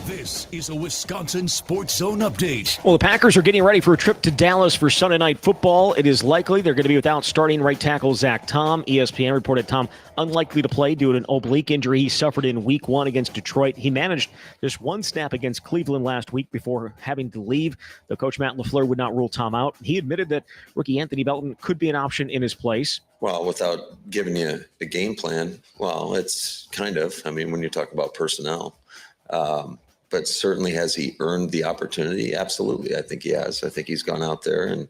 This is a Wisconsin Sports Zone update. Well, the Packers are getting ready for a trip to Dallas for Sunday Night Football. It is likely they're going to be without starting right tackle Zach Tom. ESPN reported Tom unlikely to play due to an oblique injury he suffered in Week 1 against Detroit. He managed just one snap against Cleveland last week before having to leave. The coach, Matt LaFleur, would not rule Tom out. He admitted that rookie Anthony Belton could be an option in his place. Well, without giving you a game plan, well, it's kind of, when you talk about personnel. But certainly, has he earned the opportunity? Absolutely. I think he has. I think he's gone out there, and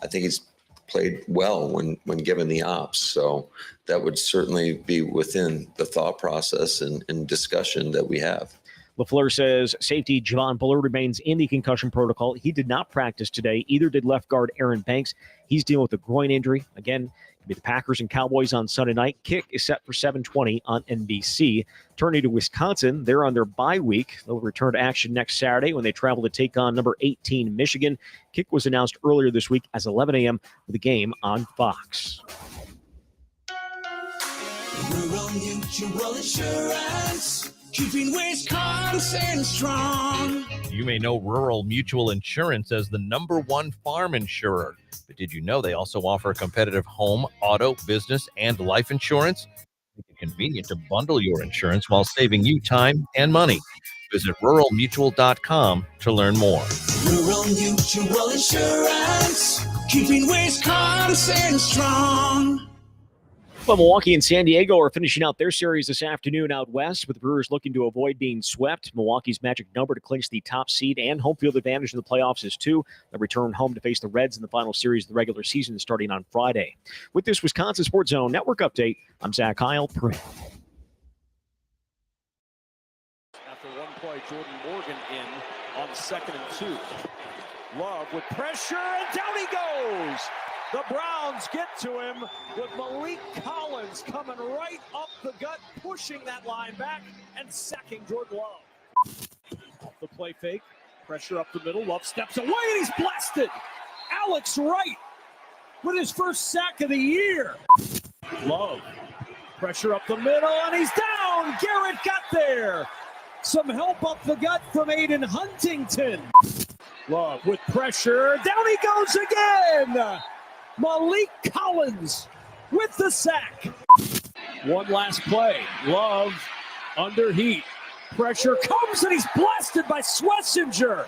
I think he's played well when given the ops. So that would certainly be within the thought process and discussion that we have. LaFleur says safety Javon Bullard remains in the concussion protocol. He did not practice today. Either did left guard Aaron Banks. He's dealing with a groin injury. Again, it'll be the Packers and Cowboys on Sunday night. Kick is set for 7:20 on NBC. Turning to Wisconsin, they're on their bye week. They'll return to action next Saturday when they travel to take on number 18 Michigan. Kick was announced earlier this week as 11 a.m. with the game on Fox. Rural Mutual Insurance, keeping Wisconsin strong. You may know Rural Mutual Insurance as the #1 farm insurer. But did you know they also offer competitive home, auto, business, and life insurance? Make it convenient to bundle your insurance while saving you time and money. Visit ruralmutual.com to learn more. Rural Mutual Insurance, keeping Wisconsin strong. Well, Milwaukee and San Diego are finishing out their series this afternoon out west, with the Brewers looking to avoid being swept. Milwaukee's magic number to clinch the top seed and home field advantage in the playoffs is 2. They'll return home to face the Reds in the final series of the regular season starting on Friday. With this Wisconsin Sports Zone Network update, I'm Zach Heil. After one play, Jordan Morgan in on 2nd and 2. Love with pressure, and down he goes. The Browns get to him with Malik Collins coming right up the gut, pushing that line back and sacking Jordan Love. Off the play fake, pressure up the middle. Love steps away and he's blasted. Alex Wright with his first sack of the year. Love, pressure up the middle and he's down. Garrett got there. Some help up the gut from Aiden Huntington. Love with pressure. Down he goes again. Malik Collins with the sack. One last play. Love under heat. Pressure comes and he's blasted by Schlesinger.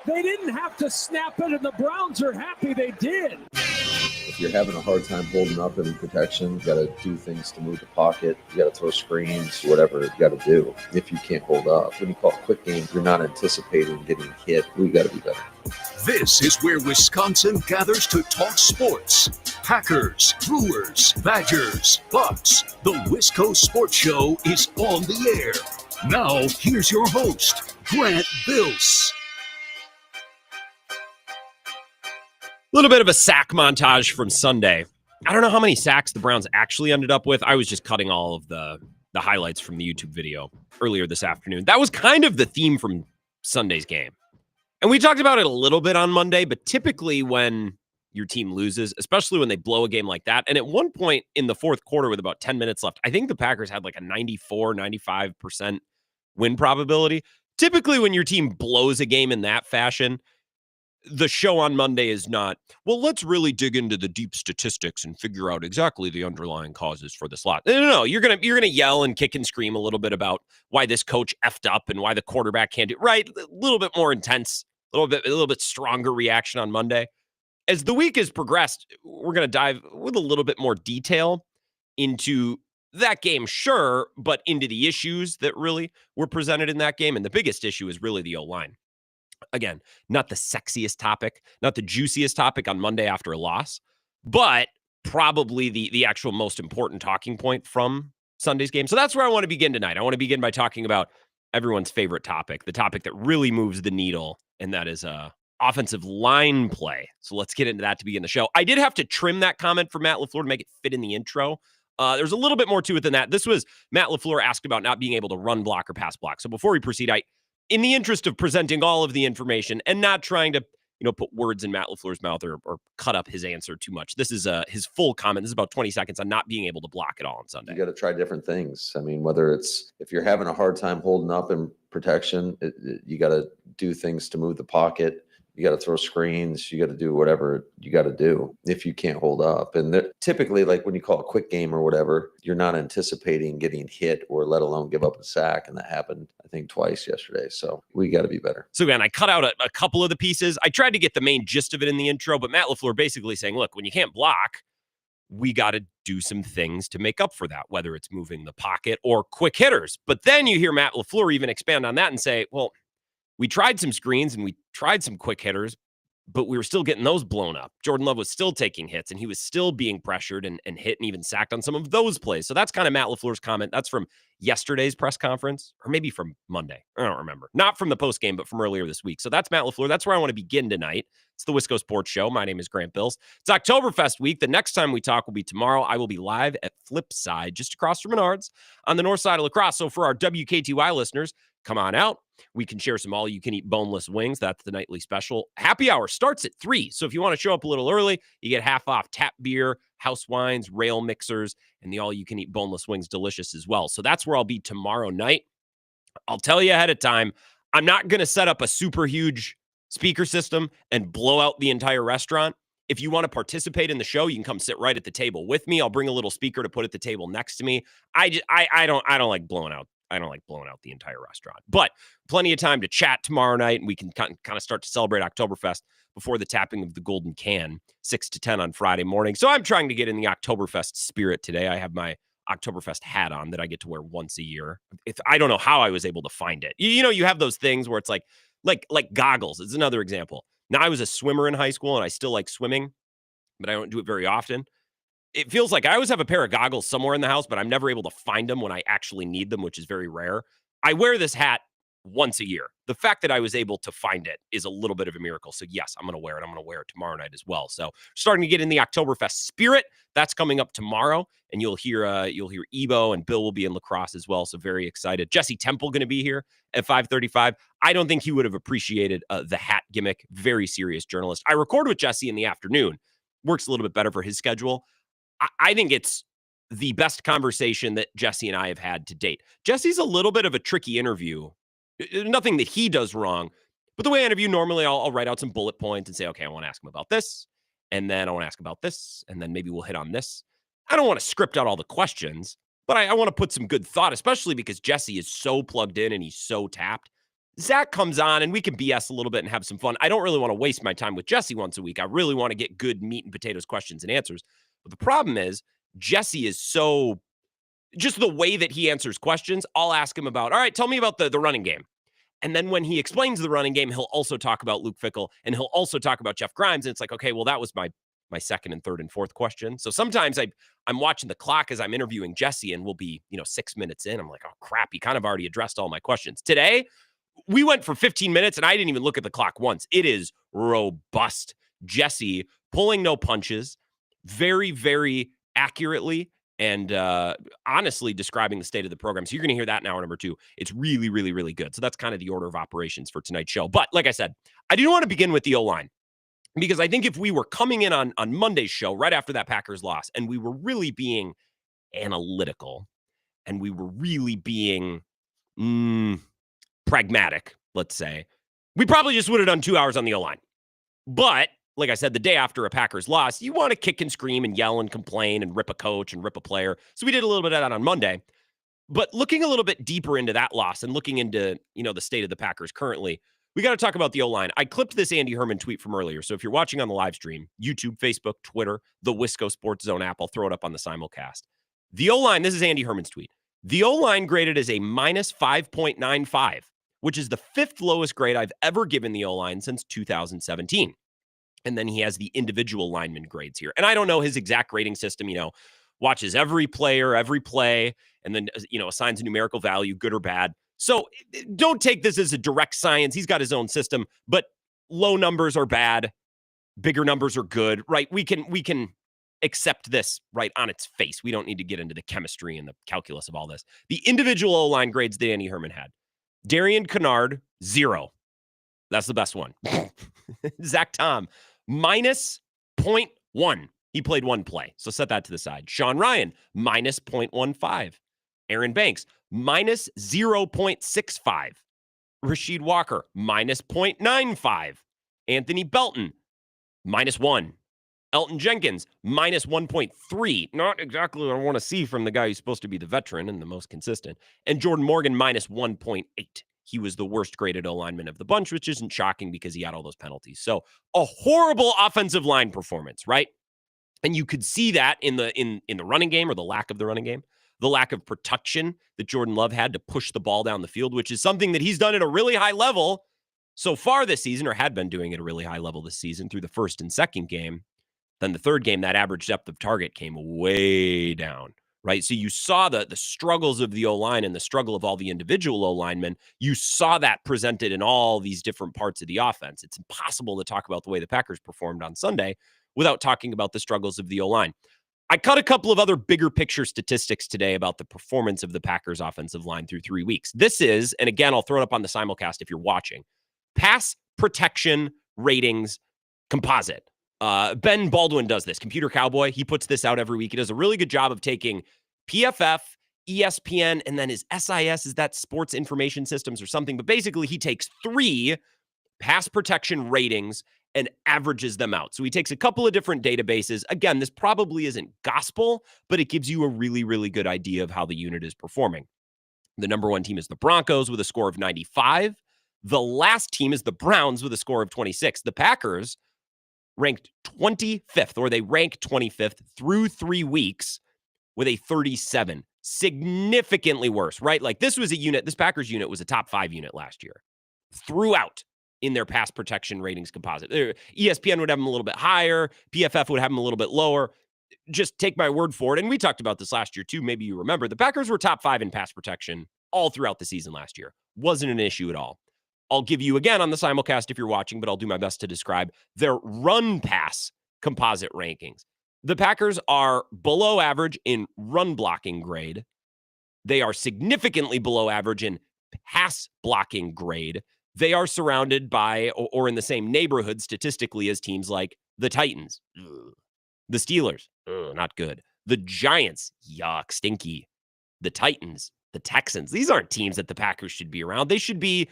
They didn't have to snap it, and the Browns are happy they did. If you're having a hard time holding up in protection, you got to do things to move the pocket. You got to throw screens, whatever you got to do if you can't hold up. When you call quick games, you're not anticipating getting hit. We got to be better. This is where Wisconsin gathers to talk sports. Packers, Brewers, Badgers, Bucks. The Wisco Sports Show is on the air. Now, here's your host, Grant Bills. A little bit of a sack montage from Sunday. I don't know how many sacks the Browns actually ended up with. I was just cutting all of the highlights from the YouTube video earlier this afternoon. That was kind of the theme from Sunday's game. And we talked about it a little bit on Monday, but typically when your team loses, especially when they blow a game like that, and at one point in the fourth quarter with about 10 minutes left, I think the Packers had like a 95% win probability. Typically when your team blows a game in that fashion, the show on Monday is not, well, let's really dig into the deep statistics and figure out exactly the underlying causes for this loss. No. You're gonna yell and kick and scream a little bit about why this coach effed up and why the quarterback can't do right. A little bit more intense, a little bit stronger reaction on Monday. As the week has progressed, we're gonna dive with a little bit more detail into that game, sure, but into the issues that really were presented in that game. And the biggest issue is really the O-line. Again, not the sexiest topic, not the juiciest topic on Monday after a loss, but probably the actual most important talking point from Sunday's game. So that's where I want to begin tonight. I want to begin by talking about everyone's favorite topic, the topic that really moves the needle, and that is offensive line play. So let's get into that to begin the show. I did have to trim that comment for Matt LaFleur to make it fit in the intro. There's a little bit more to it than that. This was Matt LaFleur asked about not being able to run block or pass block. So before we proceed, in the interest of presenting all of the information and not trying to put words in Matt LaFleur's mouth or cut up his answer too much. This is his full comment. This is about 20 seconds on not being able to block at all on Sunday. You got to try different things. I mean, whether it's if you're having a hard time holding up in protection, you got to do things to move the pocket. You got to throw screens. You got to do whatever you got to do if you can't hold up. And typically, like when you call a quick game or whatever, you're not anticipating getting hit or let alone give up a sack. And that happened, I think, twice yesterday. So we got to be better. So again, I cut out a couple of the pieces. I tried to get the main gist of it in the intro, but Matt LaFleur basically saying, look, when you can't block, we got to do some things to make up for that, whether it's moving the pocket or quick hitters. But then you hear Matt LaFleur even expand on that and say, well, we tried some screens and we tried some quick hitters, but we were still getting those blown up. Jordan Love was still taking hits and he was still being pressured and hit and even sacked on some of those plays. So that's kind of Matt LaFleur's comment. That's from yesterday's press conference or maybe from Monday. I don't remember. Not from the post game, but from earlier this week. So that's Matt LaFleur. That's where I want to begin tonight. It's the Wisco Sports Show. My name is Grant Bills. It's Oktoberfest week. The next time we talk will be tomorrow. I will be live at Flipside, just across from Menards on the north side of La Crosse. So for our WKTY listeners, come on out. We can share some all-you-can-eat boneless wings. That's the nightly special. Happy hour starts at 3. So if you want to show up a little early, you get half off tap beer, house wines, rail mixers, and the all-you-can-eat boneless wings, delicious as well. So that's where I'll be tomorrow night. I'll tell you ahead of time, I'm not going to set up a super huge speaker system and blow out the entire restaurant. If you want to participate in the show, you can come sit right at the table with me. I'll bring a little speaker to put at the table next to me. I don't like blowing out. I don't like blowing out the entire restaurant, but plenty of time to chat tomorrow night, and we can kind of start to celebrate Oktoberfest before the tapping of the golden can, 6 to 10 on Friday morning. So I'm trying to get in the Oktoberfest spirit today. I have my Oktoberfest hat on that I get to wear once a year. I don't know how I was able to find it. You have those things where it's like goggles. It's another example. Now, I was a swimmer in high school, and I still like swimming, but I don't do it very often. It feels like I always have a pair of goggles somewhere in the house, but I'm never able to find them when I actually need them, which is very rare. I wear this hat once a year. The fact that I was able to find it is a little bit of a miracle. So yes, I'm going to wear it. I'm going to wear it tomorrow night as well. So starting to get in the Oktoberfest spirit. That's coming up tomorrow, and you'll hear Ebo and Bill will be in La Crosse as well. So very excited. Jesse Temple going to be here at 5:35. I don't think he would have appreciated the hat gimmick. Very serious journalist. I record with Jesse in the afternoon. Works a little bit better for his schedule. I think it's the best conversation that Jesse and I have had to date. Jesse's a little bit of a tricky interview. Nothing that he does wrong, but the way I interview normally, I'll write out some bullet points and say, okay, I want to ask him about this, and then I want to ask about this, and then maybe we'll hit on this. I don't want to script out all the questions, but I want to put some good thought, especially because Jesse is so plugged in and he's so tapped. Zach comes on and we can BS a little bit and have some fun. I don't really want to waste my time with Jesse once a week. I really want to get good meat and potatoes questions and answers. But the problem is Jesse is so just the way that he answers questions. I'll ask him about, all right, tell me about the running game. And then when he explains the running game, he'll also talk about Luke Fickell and he'll also talk about Jeff Grimes. And it's like, okay, well, that was my second and third and fourth question. So sometimes I'm watching the clock as I'm interviewing Jesse and we'll be, 6 minutes in. I'm like, oh crap, he kind of already addressed all my questions. Today, we went for 15 minutes and I didn't even look at the clock once. It is robust. Jesse pulling no punches, very, very accurately and honestly describing the state of the program. So you're going to hear that in hour number 2. It's really, really, really good. So that's kind of the order of operations for tonight's show. But like I said, I do want to begin with the O-line because I think if we were coming in on Monday's show right after that Packers loss and we were really being analytical and we were really being pragmatic, let's say, we probably just would have done 2 hours on the O-line. But like I said, the day after a Packers loss, you want to kick and scream and yell and complain and rip a coach and rip a player. So we did a little bit of that on Monday. But looking a little bit deeper into that loss and looking into, the state of the Packers currently, we got to talk about the O-line. I clipped this Andy Herman tweet from earlier. So if you're watching on the live stream, YouTube, Facebook, Twitter, the Wisco Sports Zone app, I'll throw it up on the simulcast. The O-line, this is Andy Herman's tweet. The O-line graded as a minus 5.95, which is the 5th lowest grade I've ever given the O-line since 2017. And then he has the individual lineman grades here. And I don't know his exact grading system, watches every player, every play, and then, assigns a numerical value, good or bad. So don't take this as a direct science. He's got his own system, but low numbers are bad. Bigger numbers are good, right? We can accept this right on its face. We don't need to get into the chemistry and the calculus of all this. The individual O-line grades that Andy Herman had. Darian Kennard, 0. That's the best one. Zach Tom, minus 0.1. He played one play, so set that to the side. Sean Ryan, minus 0.15. Aaron Banks, minus 0.65. Rasheed Walker, minus 0.95. Anthony Belton, minus 1. Elton Jenkins, minus 1.3. Not exactly what I want to see from the guy who's supposed to be the veteran and the most consistent. And Jordan Morgan, minus 1.8. He was the worst graded O-lineman of the bunch, which isn't shocking because he had all those penalties. So a horrible offensive line performance, right? And you could see that in the running game, or the lack of the running game, the lack of protection that Jordan Love had to push the ball down the field, which is something that he's done at a really high level so far this season, or had been doing at a really high level this season through the first and second game. Then the third game, that average depth of target came way down, right? So you saw the struggles of the O-line and the struggle of all the individual O-linemen. You saw that presented in all these different parts of the offense. It's impossible to talk about the way the Packers performed on Sunday without talking about the struggles of the O-line. I cut a couple of other bigger picture statistics today about the performance of the Packers offensive line through 3 weeks. This is, and again, I'll throw it up on the simulcast if you're watching, pass protection ratings composite. Ben Baldwin does this. Computer Cowboy, he puts this out every week. He does a really good job of taking PFF, ESPN, and then his SIS, is that Sports Information Systems or something. But basically, he takes 3 pass protection ratings and averages them out. So he takes a couple of different databases. Again, this probably isn't gospel, but it gives you a really, really good idea of how the unit is performing. The number 1 team is the Broncos with a score of 95. The last team is the Browns with a score of 26. The Packers ranked 25th, or they rank 25th through 3 weeks with a 37. Significantly worse, right? Like this Packers unit was a top 5 unit last year throughout in their pass protection ratings composite. ESPN would have them a little bit higher. PFF would have them a little bit lower. Just take my word for it. And we talked about this last year too. Maybe you remember the Packers were top 5 in pass protection all throughout the season last year. Wasn't an issue at all. I'll give you again on the simulcast if you're watching, but I'll do my best to describe their run pass composite rankings. The Packers are below average in run blocking grade. They are significantly below average in pass blocking grade. They are surrounded by, or in the same neighborhood statistically as teams like the Titans, the Steelers, not good. The Giants, yuck, stinky. The Titans, the Texans. These aren't teams that the Packers should be around. They should be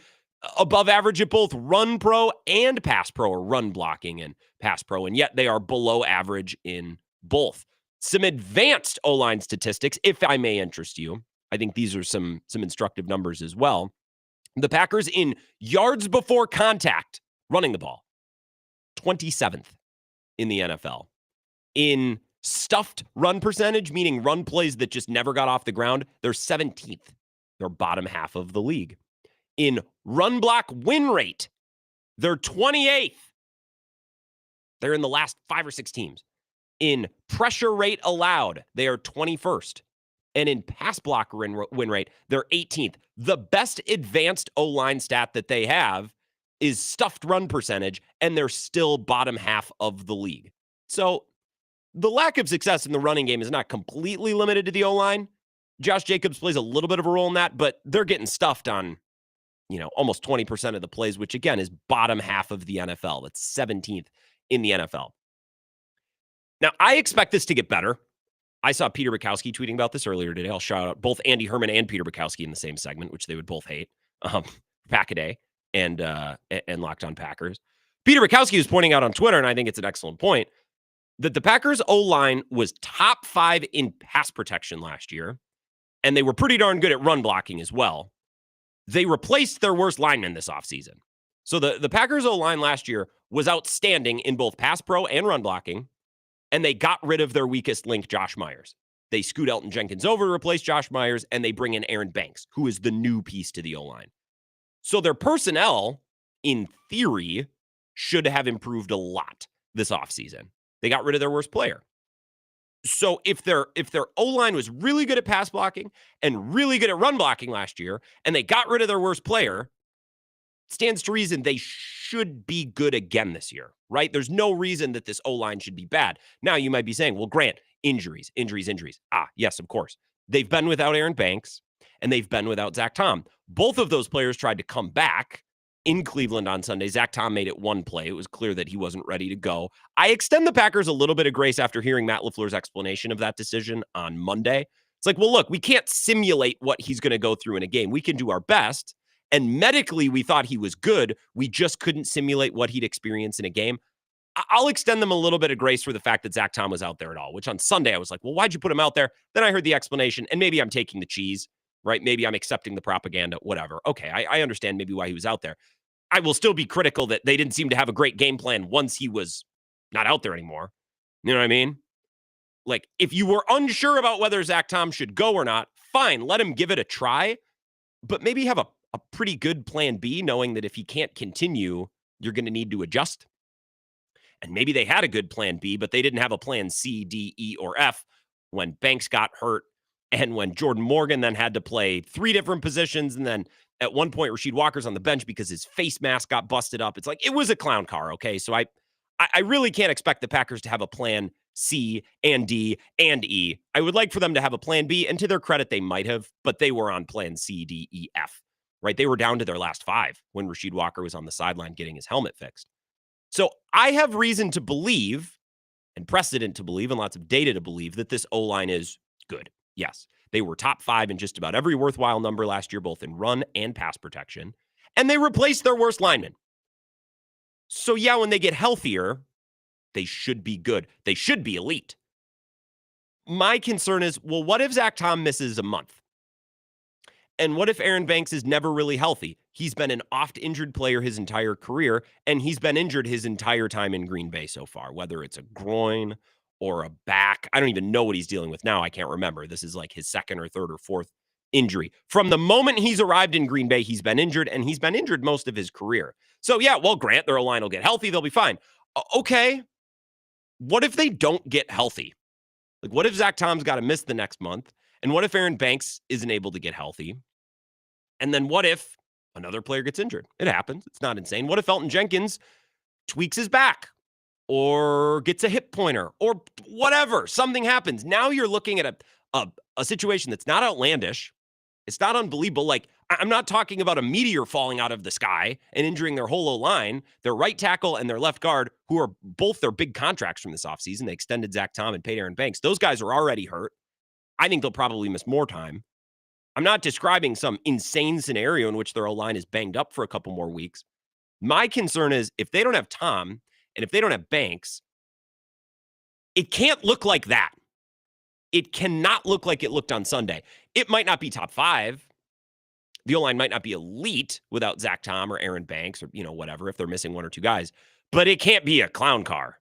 above average at both run pro and pass pro, or run blocking and pass pro, and yet they are below average in both. Some advanced O-line statistics, if I may interest you. I think these are some instructive numbers as well. The Packers in yards before contact, running the ball, 27th in the NFL. In stuffed run percentage, meaning run plays that just never got off the ground, they're 17th. They're bottom half of the league. In run block win rate, they're 28th. They're in the last 5 or 6 teams. In pressure rate allowed, they are 21st. And in pass block win rate, they're 18th. The best advanced O-line stat that they have is stuffed run percentage, and they're still bottom half of the league. So the lack of success in the running game is not completely limited to the O-line. Josh Jacobs plays a little bit of a role in that, but they're getting stuffed on, almost 20% of the plays, which again is bottom half of the NFL. That's 17th in the NFL. Now, I expect this to get better. I saw Peter Bukowski tweeting about this earlier today. I'll shout out both Andy Herman and Peter Bukowski in the same segment, which they would both hate. Pack-a-Day and Locked on Packers. Peter Bukowski was pointing out on Twitter, and I think it's an excellent point, that the Packers O-line was top 5 in pass protection last year, and they were pretty darn good at run blocking as well. They replaced their worst lineman this offseason. So the Packers O-line last year was outstanding in both pass pro and run blocking, and they got rid of their weakest link, Josh Myers. They scoot Elton Jenkins over to replace Josh Myers, and they bring in Aaron Banks, who is the new piece to the O-line. So their personnel, in theory, should have improved a lot this offseason. They got rid of their worst player. So if their O-line was really good at pass blocking and really good at run blocking last year, and they got rid of their worst player, stands to reason they should be good again this year, right? There's no reason that this O-line should be bad. Now, you might be saying, well, Grant, injuries. Yes, of course. They've been without Aaron Banks, and they've been without Zach Tom. Both of those players tried to come back in Cleveland on Sunday. Zach Tom made it one play. It was clear that he wasn't ready to go. I extend the Packers a little bit of grace after hearing Matt LaFleur's explanation of that decision on Monday. It's like, well, look, we can't simulate what he's going to go through in a game. We can do our best. And medically, we thought he was good. We just couldn't simulate what he'd experience in a game. I'll extend them a little bit of grace for the fact that Zach Tom was out there at all, which on Sunday I was like, well, why'd you put him out there? Then I heard the explanation, and maybe I'm taking the cheese, right? Maybe I'm accepting the propaganda, whatever. Okay, I understand maybe why he was out there. I will still be critical that they didn't seem to have a great game plan once he was not out there anymore. You know what I mean? Like, if you were unsure about whether Zach Tom should go or not, fine, let him give it a try, but maybe have a pretty good plan B, knowing that if he can't continue, you're going to need to adjust. And maybe they had a good plan B, but they didn't have a plan C, D, E, or F when Banks got hurt and when Jordan Morgan then had to play 3 different positions. And then at one point, Rasheed Walker's on the bench because his face mask got busted up. It's like, it was a clown car, okay? So I really can't expect the Packers to have a plan C and D and E. I would like for them to have a plan B, and to their credit, they might have, but they were on plan C, D, E, F, right? They were down to their last 5 when Rasheed Walker was on the sideline getting his helmet fixed. So I have reason to believe, and precedent to believe, and lots of data to believe, that this O-line is good. Yes, they were top 5 in just about every worthwhile number last year, both in run and pass protection, and they replaced their worst lineman. So yeah, when they get healthier, they should be good. They should be elite. My concern is, well, what if Zach Tom misses a month? And what if Aaron Banks is never really healthy? He's been an oft-injured player his entire career, and he's been injured his entire time in Green Bay so far, whether it's a groin or a back. I don't even know what he's dealing with now. I can't remember. This is like his 2nd or 3rd or 4th injury. From the moment he's arrived in Green Bay, he's been injured, and he's been injured most of his career. So yeah, well, Grant, their O-line will get healthy. They'll be fine. Okay. What if they don't get healthy? Like, what if Zach Tom's got to miss the next month? And what if Aaron Banks isn't able to get healthy? And then what if another player gets injured? It happens. It's not insane. What if Elton Jenkins tweaks his back or gets a hip pointer or whatever? Something happens. Now you're looking at a situation that's not outlandish. It's not unbelievable. Like, I'm not talking about a meteor falling out of the sky and injuring their whole O-line. Their right tackle and their left guard, who are both their big contracts from this offseason. They extended Zach Tom and paid Aaron Banks. Those guys are already hurt. I think they'll probably miss more time. I'm not describing some insane scenario in which their O-line is banged up for a couple more weeks. My concern is if they don't have Tom and if they don't have Banks, it can't look like that. It cannot look like it looked on Sunday. It might not be top 5. The O-line might not be elite without Zach Tom or Aaron Banks or, whatever, if they're missing 1 or 2 guys. But it can't be a clown car.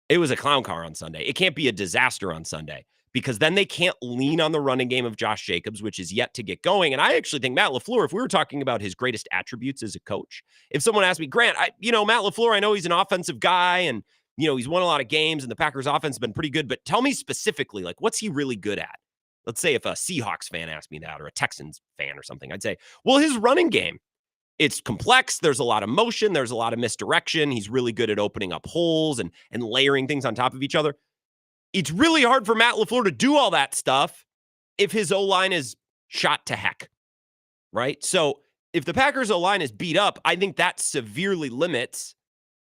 It was a clown car on Sunday. It can't be a disaster on Sunday, because then they can't lean on the running game of Josh Jacobs, which is yet to get going. And I actually think Matt LaFleur, if we were talking about his greatest attributes as a coach, if someone asked me, Grant, Matt LaFleur, I know he's an offensive guy and, he's won a lot of games and the Packers offense has been pretty good, but tell me specifically, like, what's he really good at? Let's say if a Seahawks fan asked me that or a Texans fan or something, I'd say, well, his running game, it's complex. There's a lot of motion. There's a lot of misdirection. He's really good at opening up holes and layering things on top of each other. It's really hard for Matt LaFleur to do all that stuff if his O-line is shot to heck, right? So if the Packers O-line is beat up, I think that severely limits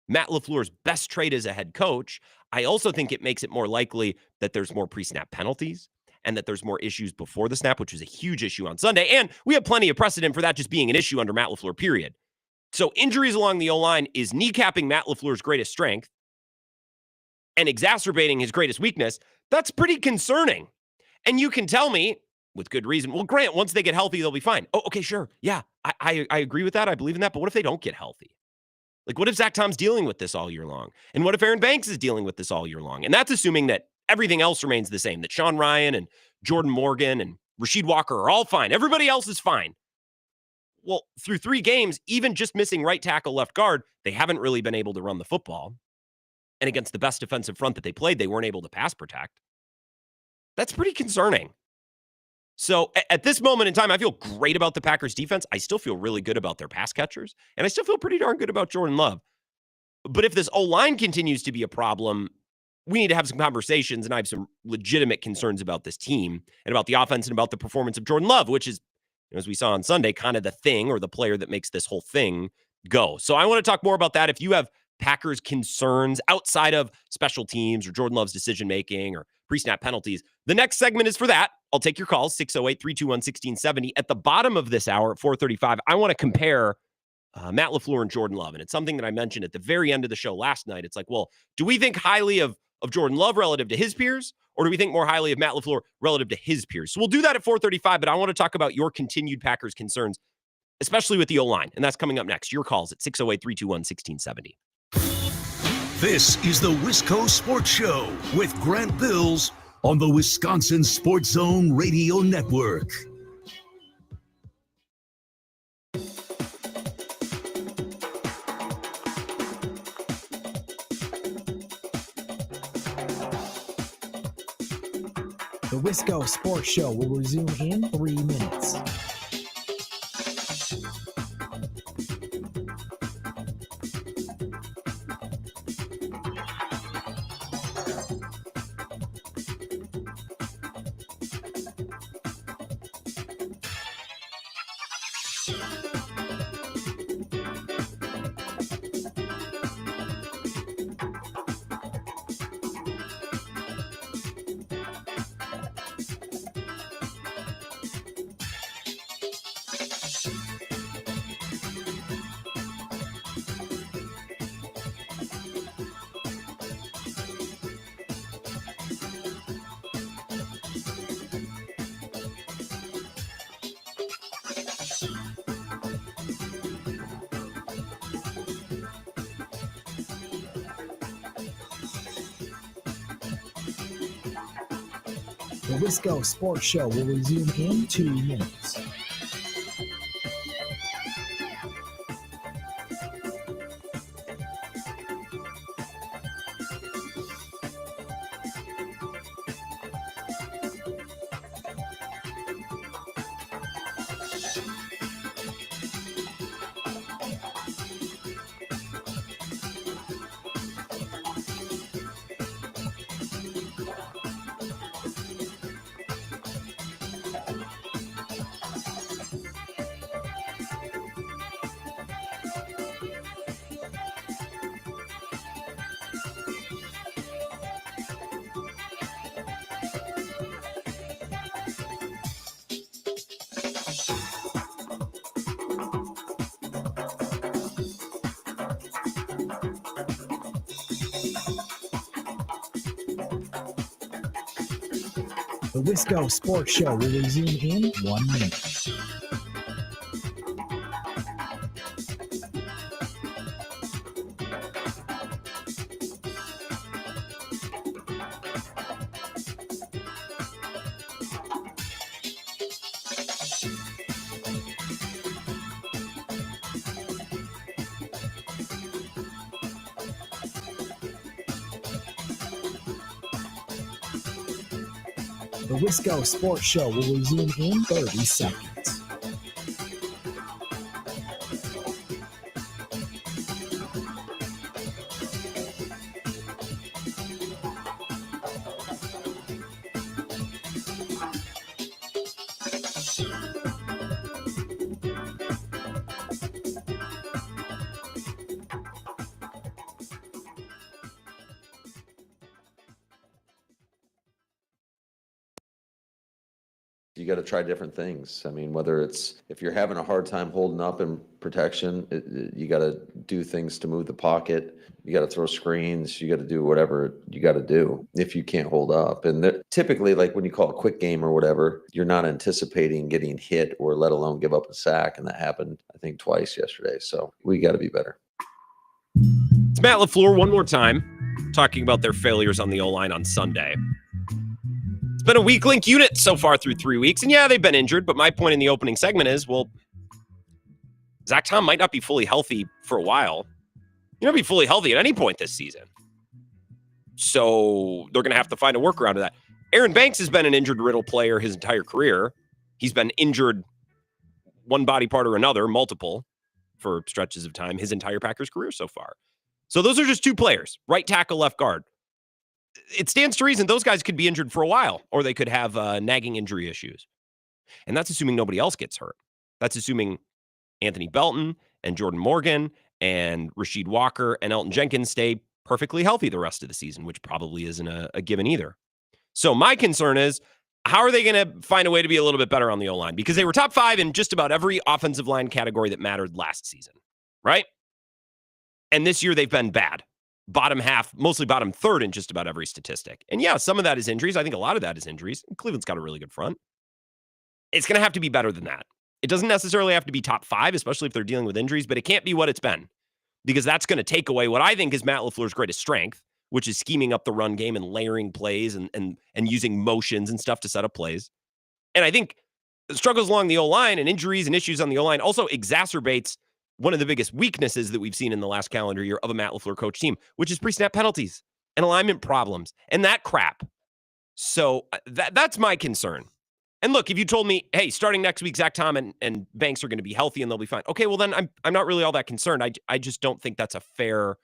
Matt LaFleur's best trait as a head coach. I also think it makes it more likely that there's more pre-snap penalties and that there's more issues before the snap, which was a huge issue on Sunday. And we have plenty of precedent for that just being an issue under Matt LaFleur, period. So injuries along the O-line is kneecapping Matt LaFleur's greatest strength and exacerbating his greatest weakness. That's pretty concerning. And you can tell me, with good reason, well, Grant, once they get healthy, they'll be fine. Oh, okay, sure. Yeah, I agree with that. I believe in that. But what if they don't get healthy? Like, what if Zach Tom's dealing with this all year long? And what if Aaron Banks is dealing with this all year long? And that's assuming that everything else remains the same, that Sean Ryan and Jordan Morgan and Rasheed Walker are all fine. Everybody else is fine. Well, through 3 games, even just missing right tackle, left guard, they haven't really been able to run the football. And against the best defensive front that they played, they weren't able to pass protect. That's pretty concerning. So at this moment in time, I feel great about the Packers defense. I still feel really good about their pass catchers. And I still feel pretty darn good about Jordan Love. But if this O-line continues to be a problem, we need to have some conversations. And I have some legitimate concerns about this team and about the offense and about the performance of Jordan Love, which is, as we saw on Sunday, kind of the thing or the player that makes this whole thing go. So I want to talk more about that. If you have Packers concerns outside of special teams or Jordan Love's decision-making or pre-snap penalties, the next segment is for that. I'll take your calls, 608-321-1670. At the bottom of this hour at 4:35, I want to compare Matt LaFleur and Jordan Love. And it's something that I mentioned at the very end of the show last night. It's like, well, do we think highly of Jordan Love relative to his peers? Or do we think more highly of Matt LaFleur relative to his peers? So we'll do that at 4:35, but I want to talk about your continued Packers concerns, especially with the O-line. And that's coming up next. Your calls at 608-321-1670. This is the Wisco Sports Show with Grant Bills on the Wisconsin Sports Zone Radio Network. The Wisco Sports Show will resume in 3 minutes. The Wisco Sports Show will resume in 2 minutes. The Wisco Sports Show will resume in 1 minute. The Wisco Sports Show will resume in 30 seconds. You got to try different things. I mean, whether it's if you're having a hard time holding up in protection, you got to do things to move the pocket. You got to throw screens. You got to do whatever you got to do if you can't hold up. And typically, like when you call a quick game or whatever, you're not anticipating getting hit or let alone give up a sack. And that happened, I think, twice yesterday. So we got to be better. It's Matt LaFleur one more time talking about their failures on the O-line on Sunday. It's been a weak link unit so far through 3 weeks. And yeah, they've been injured. But my point in the opening segment is, well, Zach Tom might not be fully healthy for a while. You're not be fully healthy at any point this season. So they're going to have to find a workaround to that. Aaron Banks has been an injured riddle player his entire career. He's been injured one body part or another, multiple, for stretches of time, his entire Packers career so far. So those are just two players, right tackle, left guard. It stands to reason those guys could be injured for a while, or they could have nagging injury issues. And that's assuming nobody else gets hurt. That's assuming Anthony Belton and Jordan Morgan and Rasheed Walker and Elton Jenkins stay perfectly healthy the rest of the season, which probably isn't a given either. So my concern is, how are they going to find a way to be a little bit better on the O-line? Because they were top 5 in just about every offensive line category that mattered last season, right? And this year they've been bad. Bottom half, mostly bottom third in just about every statistic. And yeah, some of that is injuries. I think a lot of that is injuries. Cleveland's got a really good front. It's going to have to be better than that. It doesn't necessarily have to be top 5, especially if they're dealing with injuries, but it can't be what it's been, because that's going to take away what I think is Matt LaFleur's greatest strength, which is scheming up the run game and layering plays and using motions and stuff to set up plays. And I think the struggles along the O-line and injuries and issues on the O-line also exacerbates one of the biggest weaknesses that we've seen in the last calendar year of a Matt LaFleur coach team, which is pre-snap penalties and alignment problems and that crap. So that's my concern. And look, if you told me, hey, starting next week, Zach Tom and Banks are going to be healthy and they'll be fine. Okay, well then I'm not really all that concerned. I just don't think that's a fair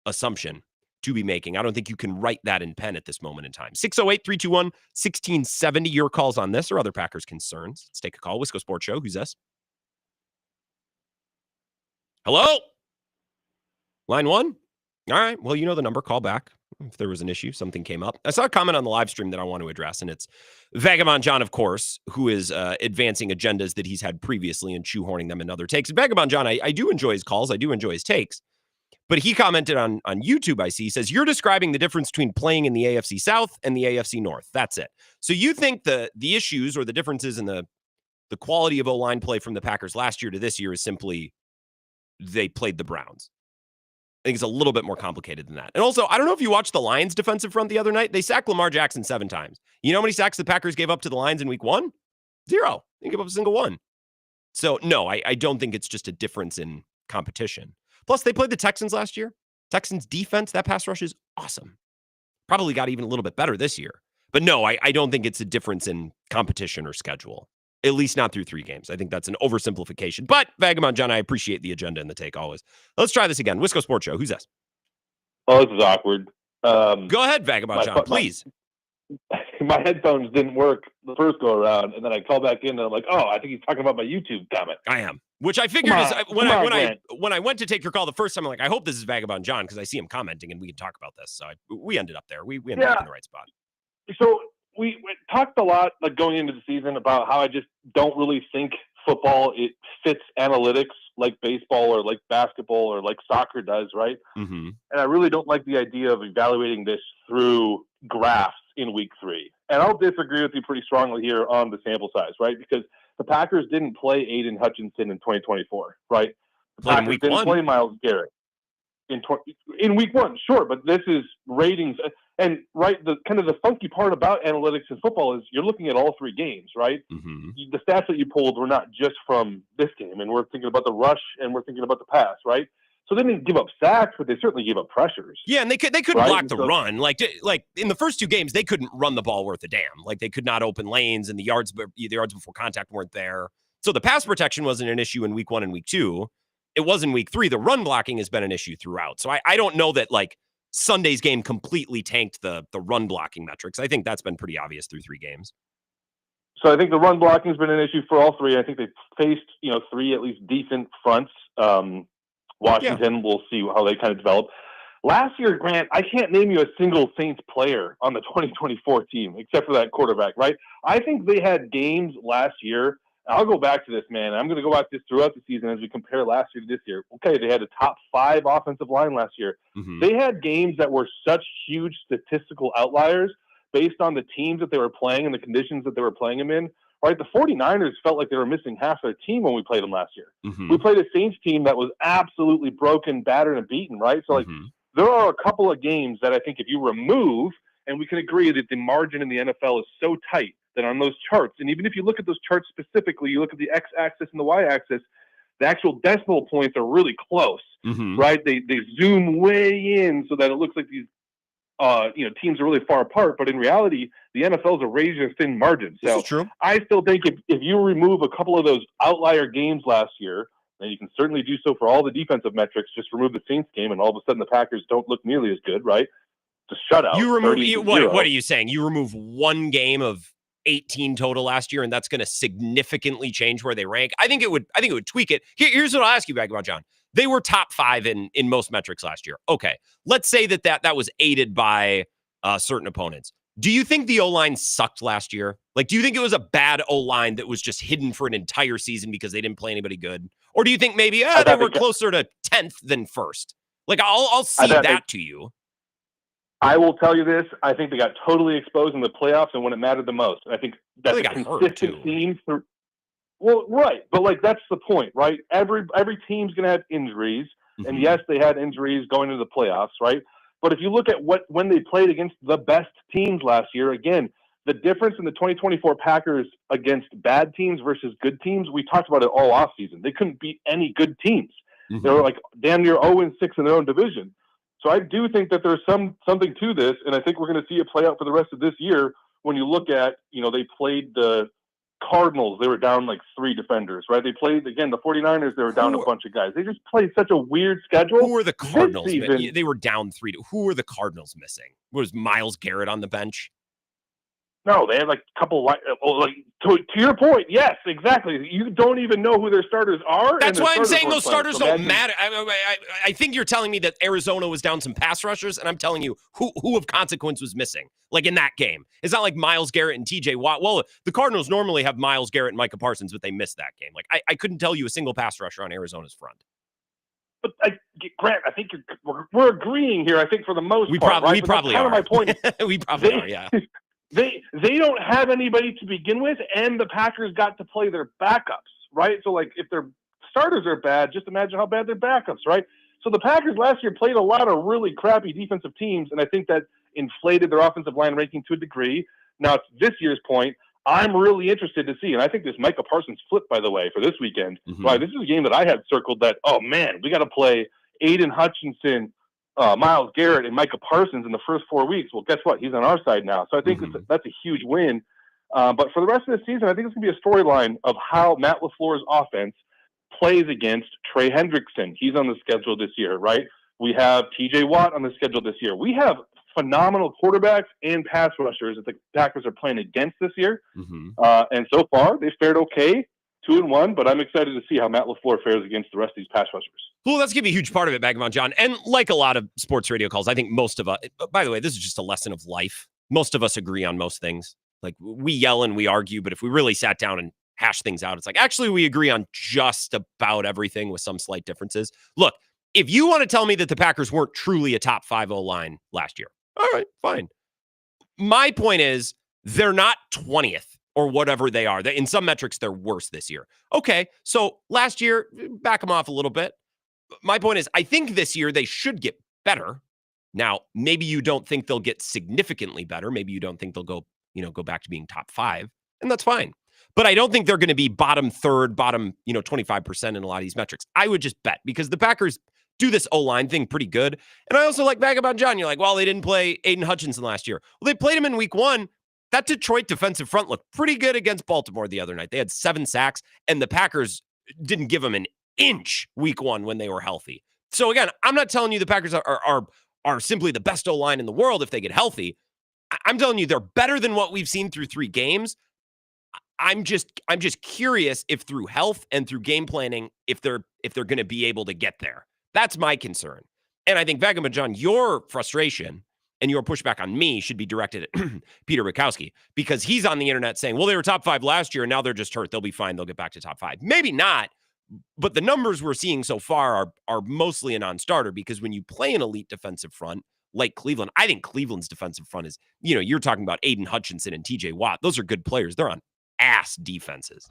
assumption to be making. I don't think you can write that in pen at this moment in time. 608-321-1670. Your calls on this or other Packers concerns. Let's take a call. Wisco Sports Show. Who's this? Hello? Line 1? All right. Well, you know the number. Call back if there was an issue, something came up. I saw a comment on the live stream that I want to address, and it's Vagabond John, of course, who is advancing agendas that he's had previously and shoehorning them in other takes. Vagabond John, I do enjoy his calls. I do enjoy his takes. But he commented on YouTube, I see. He says, you're describing the difference between playing in the AFC South and the AFC North. That's it. So you think the issues or the differences in the quality of O-line play from the Packers last year to this year is simply they played the Browns. I think it's a little bit more complicated than that. And also, I don't know if you watched the Lions defensive front the other night. They sacked Lamar Jackson 7 times. You know how many sacks the Packers gave up to the Lions in week 1? 0. They gave up a single one. So no, I don't think it's just a difference in competition. Plus, they played the Texans last year. Texans defense, that pass rush is awesome. Probably got even a little bit better this year. But no, I don't think it's a difference in competition or schedule. At least not through 3 games. I think that's an oversimplification. But, Vagabond John, I appreciate the agenda and the take always. Let's try this again. Wisco Sports Show. Who's this? Oh, this is awkward. Go ahead, Vagabond John, please. My headphones didn't work the first go around, and then I call back in, and I'm like, oh, I think he's talking about my YouTube comment. I am. Which I figured is when I went to take your call the first time, I'm like, I hope this is Vagabond John because I see him commenting and we can talk about this. So we ended up there. We ended up in the right spot. So we talked a lot like going into the season about how I just don't really think football it fits analytics like baseball or like basketball or like soccer does, right? Mm-hmm. And I really don't like the idea of evaluating this through graphs in week 3. And I'll disagree with you pretty strongly here on the sample size, right? Because the Packers didn't play Aiden Hutchinson in 2024, right? The Packers didn't play Myles Garrett in week 1, sure, but this is ratings. And right, the kind of the funky part about analytics in football is you're looking at all 3 games, right? Mm-hmm. The stats that you pulled were not just from this game, and we're thinking about the rush and we're thinking about the pass, right? So they didn't give up sacks, but they certainly gave up pressures. Yeah, and they couldn't block the run. Like in the first 2 games, they couldn't run the ball worth a damn. Like they could not open lanes, and the yards before contact weren't there. So the pass protection wasn't an issue in week 1 and week 2. It was in week 3. The run blocking has been an issue throughout. So I don't know that like Sunday's game completely tanked the run blocking metrics. I think that's been pretty obvious through 3 games. So I think the run blocking has been an issue for all 3. I think they faced 3 at least decent fronts. Washington, we'll see how they kind of develop. Last year, Grant, I can't name you a single Saints player on the 2024 team except for that quarterback, right? I think they had games last year. I'll go back to this, man. I'm going to go back to this throughout the season as we compare last year to this year. Okay, they had a top 5 offensive line last year. Mm-hmm. They had games that were such huge statistical outliers based on the teams that they were playing and the conditions that they were playing them in. Right, the 49ers felt like they were missing half their team when we played them last year. Mm-hmm. We played a Saints team that was absolutely broken, battered, and beaten, right? So, there are a couple of games that I think if you remove, and we can agree that the margin in the NFL is so tight that on those charts, and even if you look at those charts specifically, you look at the x-axis and the y-axis, the actual decimal points are really close, mm-hmm. right? They zoom way in so that it looks like these teams are really far apart, but in reality, the NFL is a razor-thin margin. So true. I still think if you remove a couple of those outlier games last year, and you can certainly do so for all the defensive metrics, just remove the Saints game, and all of a sudden the Packers don't look nearly as good, right? It's a shutout. You remove what are you saying? You remove 1 game of 18 total last year, and that's going to significantly change where they rank. I think it would tweak it. Here's what I'll ask you back about, John. They were top 5 in most metrics last year. Okay, let's say that was aided by certain opponents. Do you think the O-line sucked last year? Like, do you think it was a bad O-line that was just hidden for an entire season because they didn't play anybody good? Or do you think maybe they were closer to 10th than first? Like, I'll see that to you. I will tell you this. I think they got totally exposed in the playoffs and when it mattered the most. I think that's a consistent theme. Well, right. But, like, that's the point, right? Every team's going to have injuries. Mm-hmm. And, yes, they had injuries going into the playoffs, right? But if you look at when they played against the best teams last year, again, the difference in the 2024 Packers against bad teams versus good teams, we talked about it all offseason. They couldn't beat any good teams. Mm-hmm. They were like damn near 0-6 in their own division. So I do think that there's something to this, and I think we're going to see it play out for the rest of this year. When you look at, they played the Cardinals, they were down like 3 defenders, right? They played, again, the 49ers, they were down a bunch of guys. They just played such a weird schedule. Who were the Cardinals? They were down 3. Who were the Cardinals missing? Was Myles Garrett on the bench? No, they had like a couple. To your point, yes, exactly. You don't even know who their starters are. That's why I'm saying those starters don't matter. I think you're telling me that Arizona was down some pass rushers, and I'm telling you who of consequence was missing. Like in that game, it's not like Myles Garrett and T.J. Watt. Well, the Cardinals normally have Myles Garrett and Micah Parsons, but they missed that game. Like I couldn't tell you a single pass rusher on Arizona's front. But Grant, I think we're agreeing here. I think for the most part, we probably are. My point. We probably are. Yeah. They don't have anybody to begin with, and the Packers got to play their backups, right? So, like, if their starters are bad, just imagine how bad their backups, right? So the Packers last year played a lot of really crappy defensive teams, and I think that inflated their offensive line ranking to a degree. Now, to this year's point, I'm really interested to see, and I think this Micah Parsons flip, by the way, for this weekend. Mm-hmm. Right, this is a game that I had circled that, oh, man, we got to play Aiden Hutchinson, Myles Garrett, and Micah Parsons in the first 4 weeks. Well, guess what? He's on our side now. So I think that's a huge win. But for the rest of the season, I think it's going to be a storyline of how Matt LaFleur's offense plays against Trey Hendrickson. He's on the schedule this year, right? We have T.J. Watt on the schedule this year. We have phenomenal quarterbacks and pass rushers that the Packers are playing against this year. Mm-hmm. And so far, they fared okay, 2-1, but I'm excited to see how Matt LaFleur fares against the rest of these pass rushers. Well, that's going to be a huge part of it, Vagabond John. And like a lot of sports radio calls, I think most of us, by the way, this is just a lesson of life. Most of us agree on most things. Like, we yell and we argue, but if we really sat down and hash things out, it's like, actually, we agree on just about everything with some slight differences. Look, if you want to tell me that the Packers weren't truly a top 5 O-line last year, all right, fine. My point is, they're not 20th. Or whatever they are. In some metrics, they're worse this year. Okay, so last year, back them off a little bit. My point is, I think this year they should get better. Now, maybe you don't think they'll get significantly better. Maybe you don't think they'll go back to being top 5, and that's fine. But I don't think they're going to be bottom third, bottom 25% in a lot of these metrics. I would just bet because the Packers do this O-line thing pretty good. And I also like Vagabond John. You're like, well, they didn't play Aiden Hutchinson last year. Well, they played him in week 1. That Detroit defensive front looked pretty good against Baltimore the other night. They had 7 sacks, and the Packers didn't give them an inch week 1 when they were healthy. So again, I'm not telling you the Packers are simply the best O-line in the world if they get healthy. I'm telling you they're better than what we've seen through 3 games. I'm just curious if through health and through game planning, if they're going to be able to get there. That's my concern. And I think, Vagabond John, your frustration and your pushback on me should be directed at Peter Bukowski, because he's on the internet saying, well, they were top 5 last year, and now they're just hurt. They'll be fine. They'll get back to top 5. Maybe not, but the numbers we're seeing so far are mostly a non-starter, because when you play an elite defensive front like Cleveland, I think Cleveland's defensive front is, you're talking about Aiden Hutchinson and T.J. Watt. Those are good players. They're on ass defenses.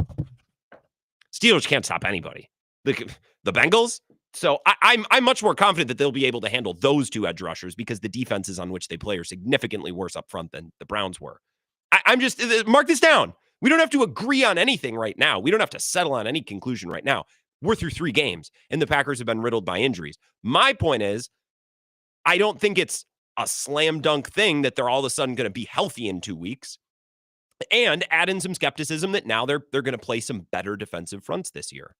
Steelers can't stop anybody. The Bengals? So I'm much more confident that they'll be able to handle those 2 edge rushers, because the defenses on which they play are significantly worse up front than the Browns were. I'm just, mark this down. We don't have to agree on anything right now. We don't have to settle on any conclusion right now. We're through 3 games, and the Packers have been riddled by injuries. My point is, I don't think it's a slam dunk thing that they're all of a sudden going to be healthy in 2 weeks, and add in some skepticism that now they're going to play some better defensive fronts this year.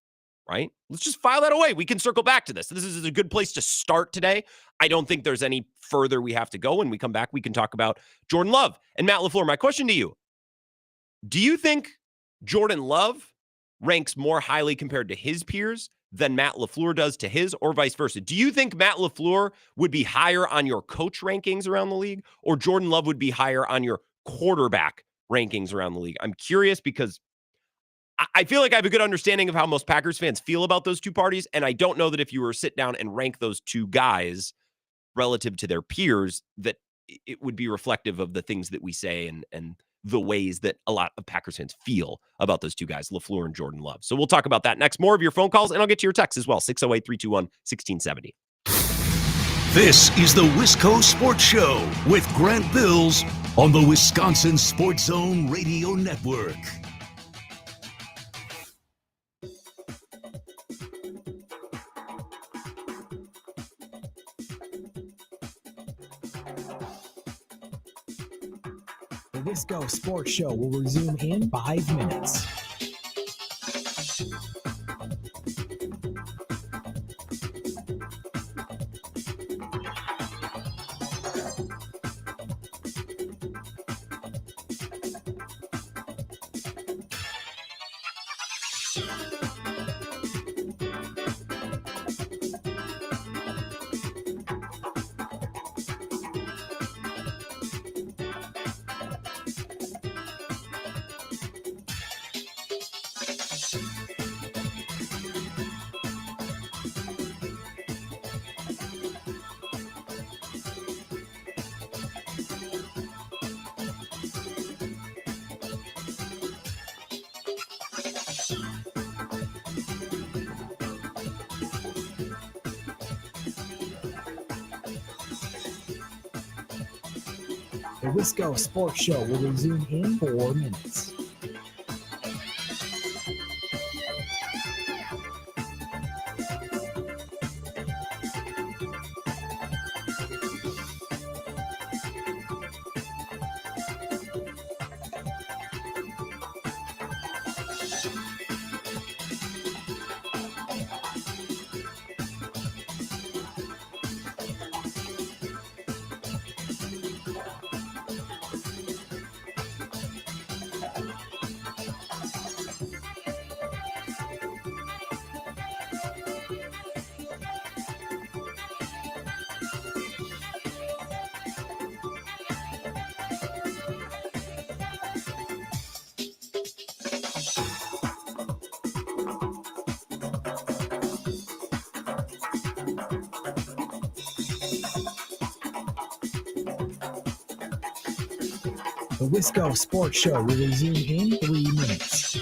Right? Let's just file that away. We can circle back to this. This is a good place to start today. I don't think there's any further we have to go. When we come back, we can talk about Jordan Love and Matt LaFleur. My question to you, Do you think Jordan Love ranks more highly compared to his peers than Matt LaFleur does to his, or vice versa? Do you think Matt LaFleur would be higher on your coach rankings around the league, or Jordan Love would be higher on your quarterback rankings around the league? I'm curious because I feel like I have a good understanding of how most Packers fans feel about those two parties, and I don't know that if you were to sit down and rank those two guys relative to their peers, that it would be reflective of the things that we say and the ways that a lot of Packers fans feel about those two guys, LaFleur and Jordan Love. So we'll talk about that next. More of your phone calls, and I'll get to your texts as well, 608-321-1670. This is the Wisco Sports Show with Grant Bills on the Wisconsin Sports Zone Radio Network. The Wisco Sports Show will resume in 5 minutes. The Wisco Sports Show will resume in 4 minutes. The Wisco Sports Show will resume in 3 minutes.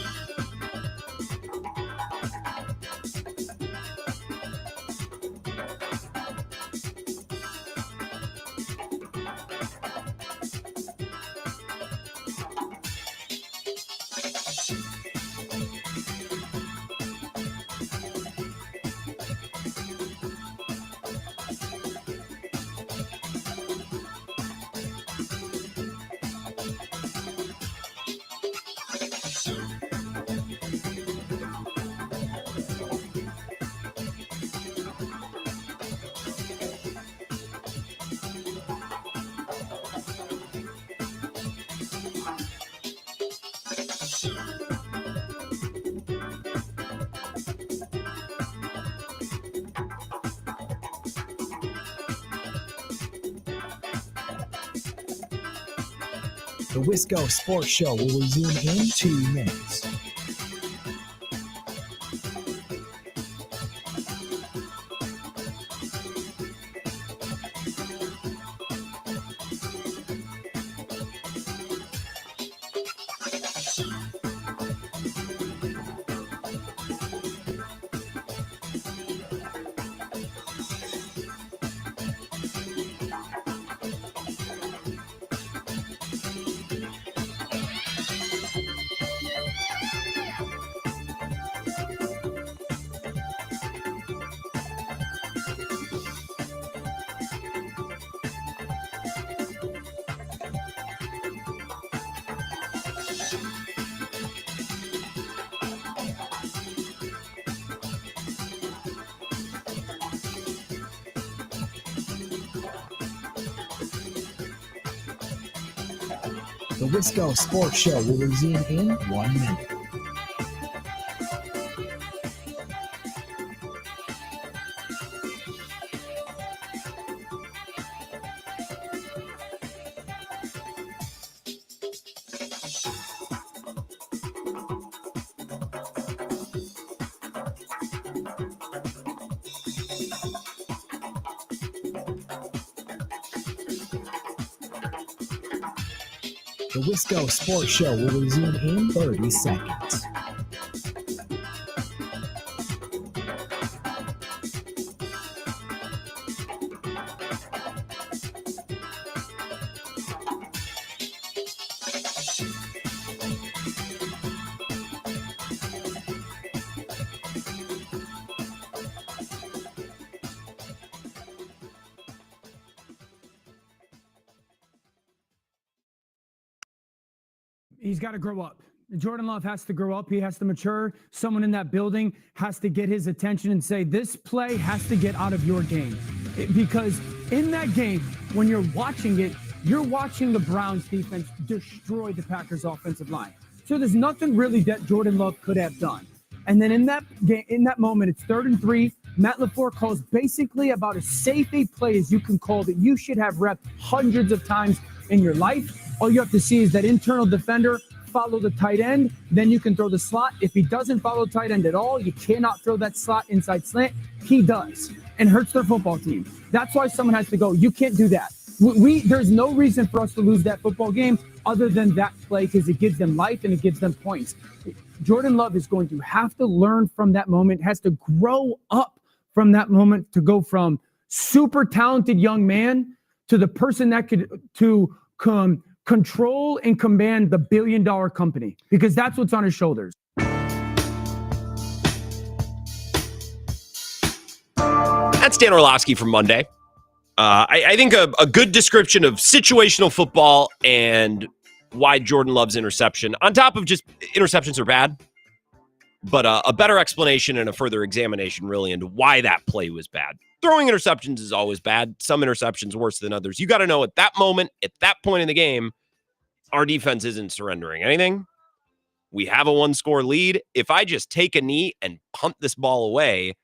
The Wisco Sports Show will resume in 2 minutes. The Wisco Sports Show will resume in 1 minute. The Wisco Sports Show will resume in 30 seconds. He's got to grow up. Jordan Love has to grow up. He has to mature. Someone in that building has to get his attention and say, this play has to get out of your game. Because in that game, when you're watching it, you're watching the Browns defense destroy the Packers offensive line. So there's nothing really that Jordan Love could have done. And then in that game, in that moment, it's 3rd and 3. Matt LaFleur calls basically about as safe a play as you can call that you should have repped hundreds of times in your life. All you have to see is that internal defender follow the tight end, then you can throw the slot. If he doesn't follow tight end at all, you cannot throw that slot inside slant. He does, and hurts their football team. That's why someone has to go, you can't do that. There's no reason for us to lose that football game other than that play because it gives them life and it gives them points. Jordan Love is going to have to learn from that moment, has to grow up from that moment to go from super talented young man to the person that could control and command the billion-dollar company, because that's what's on his shoulders. That's Dan Orlovsky from Monday. I think a good description of situational football and why Jordan Love's interception, on top of just interceptions are bad, but a better explanation and a further examination really into why that play was bad. Throwing interceptions is always bad. Some interceptions worse than others. You got to know at that moment, at that point in the game, our defense isn't surrendering anything. We have a 1-score lead. If I just take a knee and punt this ball away,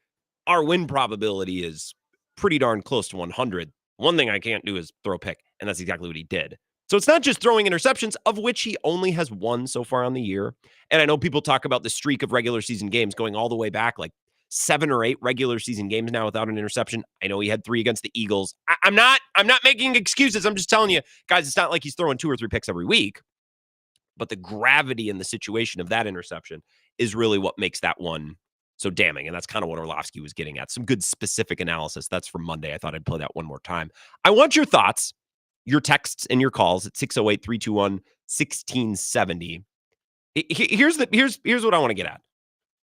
our win probability is pretty darn close to 100. One thing I can't do is throw a pick, and that's exactly what he did. So it's not just throwing interceptions, of which he only has 1 so far on the year. And I know people talk about the streak of regular season games going all the way back, like 7 or 8 regular season games now without an interception. I know he had 3 against the Eagles. I'm not making excuses. I'm just telling you, guys, it's not like he's throwing 2 or 3 picks every week. But the gravity and the situation of that interception is really what makes that one so damning. And that's kind of what Orlovsky was getting at. Some good specific analysis. That's from Monday. I thought I'd play that one more time. I want your thoughts, your texts and your calls at 608-321-1670. Here's what I want to get at.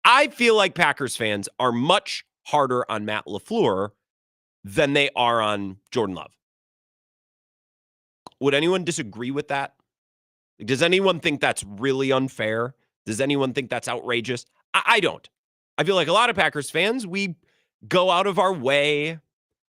I feel like Packers fans are much harder on Matt LaFleur than they are on Jordan Love. Would anyone disagree with that? Does anyone think that's really unfair? Does anyone think that's outrageous? I don't. I feel like a lot of Packers fans, we go out of our way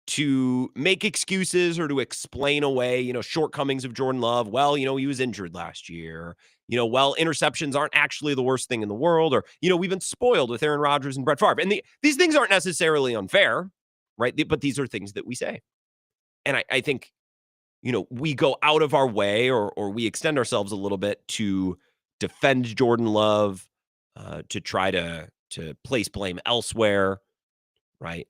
to make excuses or to explain away, shortcomings of Jordan Love. Well, he was injured last year. Interceptions aren't actually the worst thing in the world. Or, we've been spoiled with Aaron Rodgers and Brett Favre. And these things aren't necessarily unfair, right? But these are things that we say. And I think, we go out of our way or we extend ourselves a little bit to defend Jordan Love, to try to place blame elsewhere, right?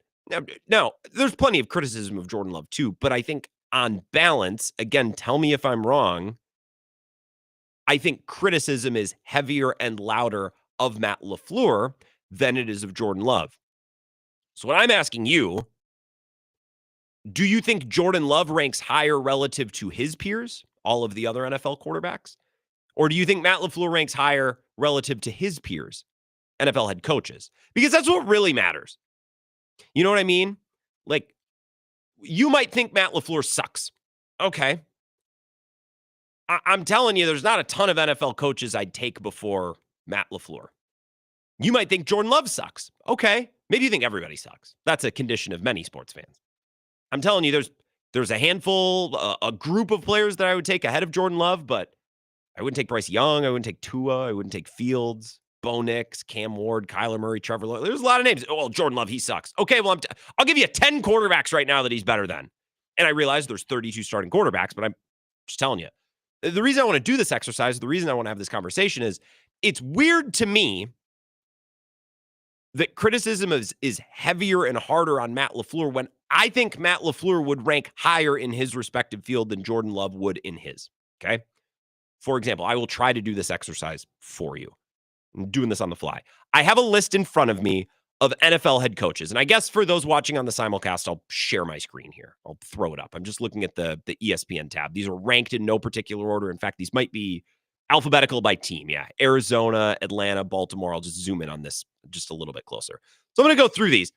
Now, there's plenty of criticism of Jordan Love too, but I think on balance, again, tell me if I'm wrong, I think criticism is heavier and louder of Matt LaFleur than it is of Jordan Love. So what I'm asking you, do you think Jordan Love ranks higher relative to his peers, all of the other NFL quarterbacks? Or do you think Matt LaFleur ranks higher relative to his peers, NFL head coaches? Because that's what really matters. You know what I mean? Like, you might think Matt LaFleur sucks. Okay. I'm telling you, there's not a ton of NFL coaches I'd take before Matt LaFleur. You might think Jordan Love sucks. Okay. Maybe you think everybody sucks. That's a condition of many sports fans. I'm telling you, there's a handful, a group of players that I would take ahead of Jordan Love, but I wouldn't take Bryce Young. I wouldn't take Tua. I wouldn't take Fields, Bo Nix, Cam Ward, Kyler Murray, Trevor Lawrence. There's a lot of names. Oh, well, Jordan Love, he sucks. Okay, well, I'll give you 10 quarterbacks right now that he's better than. And I realize there's 32 starting quarterbacks, but I'm just telling you. The reason I want to do this exercise, the reason I want to have this conversation is it's weird to me that criticism is heavier and harder on Matt LaFleur when I think Matt LaFleur would rank higher in his respective field than Jordan Love would in his. Okay. For example, I will try to do this exercise for you. I'm doing this on the fly. I have a list in front of me of NFL head coaches. And I guess for those watching on the simulcast, I'll share my screen here. I'll throw it up. I'm just looking at the ESPN tab. These are ranked in no particular order. In fact, these might be alphabetical by team. Yeah. Arizona, Atlanta, Baltimore. I'll just zoom in on this just a little bit closer. So I'm going to go through these.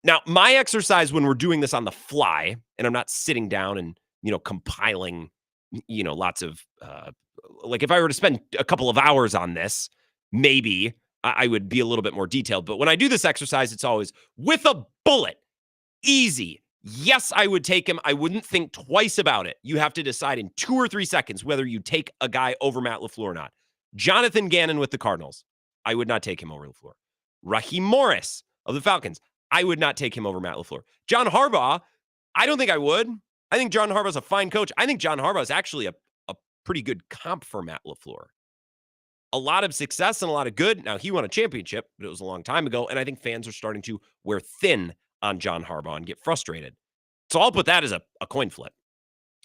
Now, my exercise when we're doing this on the fly, and I'm not sitting down and, compiling, lots of, like if I were to spend a couple of hours on this, maybe I would be a little bit more detailed. But when I do this exercise, it's always with a bullet, easy. Yes, I would take him. I wouldn't think twice about it. You have to decide in 2 or 3 seconds whether you take a guy over Matt LaFleur or not. Jonathan Gannon with the Cardinals. I would not take him over LaFleur. Raheem Morris of the Falcons. I would not take him over Matt LaFleur. John Harbaugh, I don't think I would. I think John Harbaugh's a fine coach. I think John Harbaugh is actually a pretty good comp for Matt LaFleur. A lot of success and a lot of good. Now, he won a championship, but it was a long time ago, and I think fans are starting to wear thin on John Harbaugh and get frustrated. So I'll put that as a coin flip.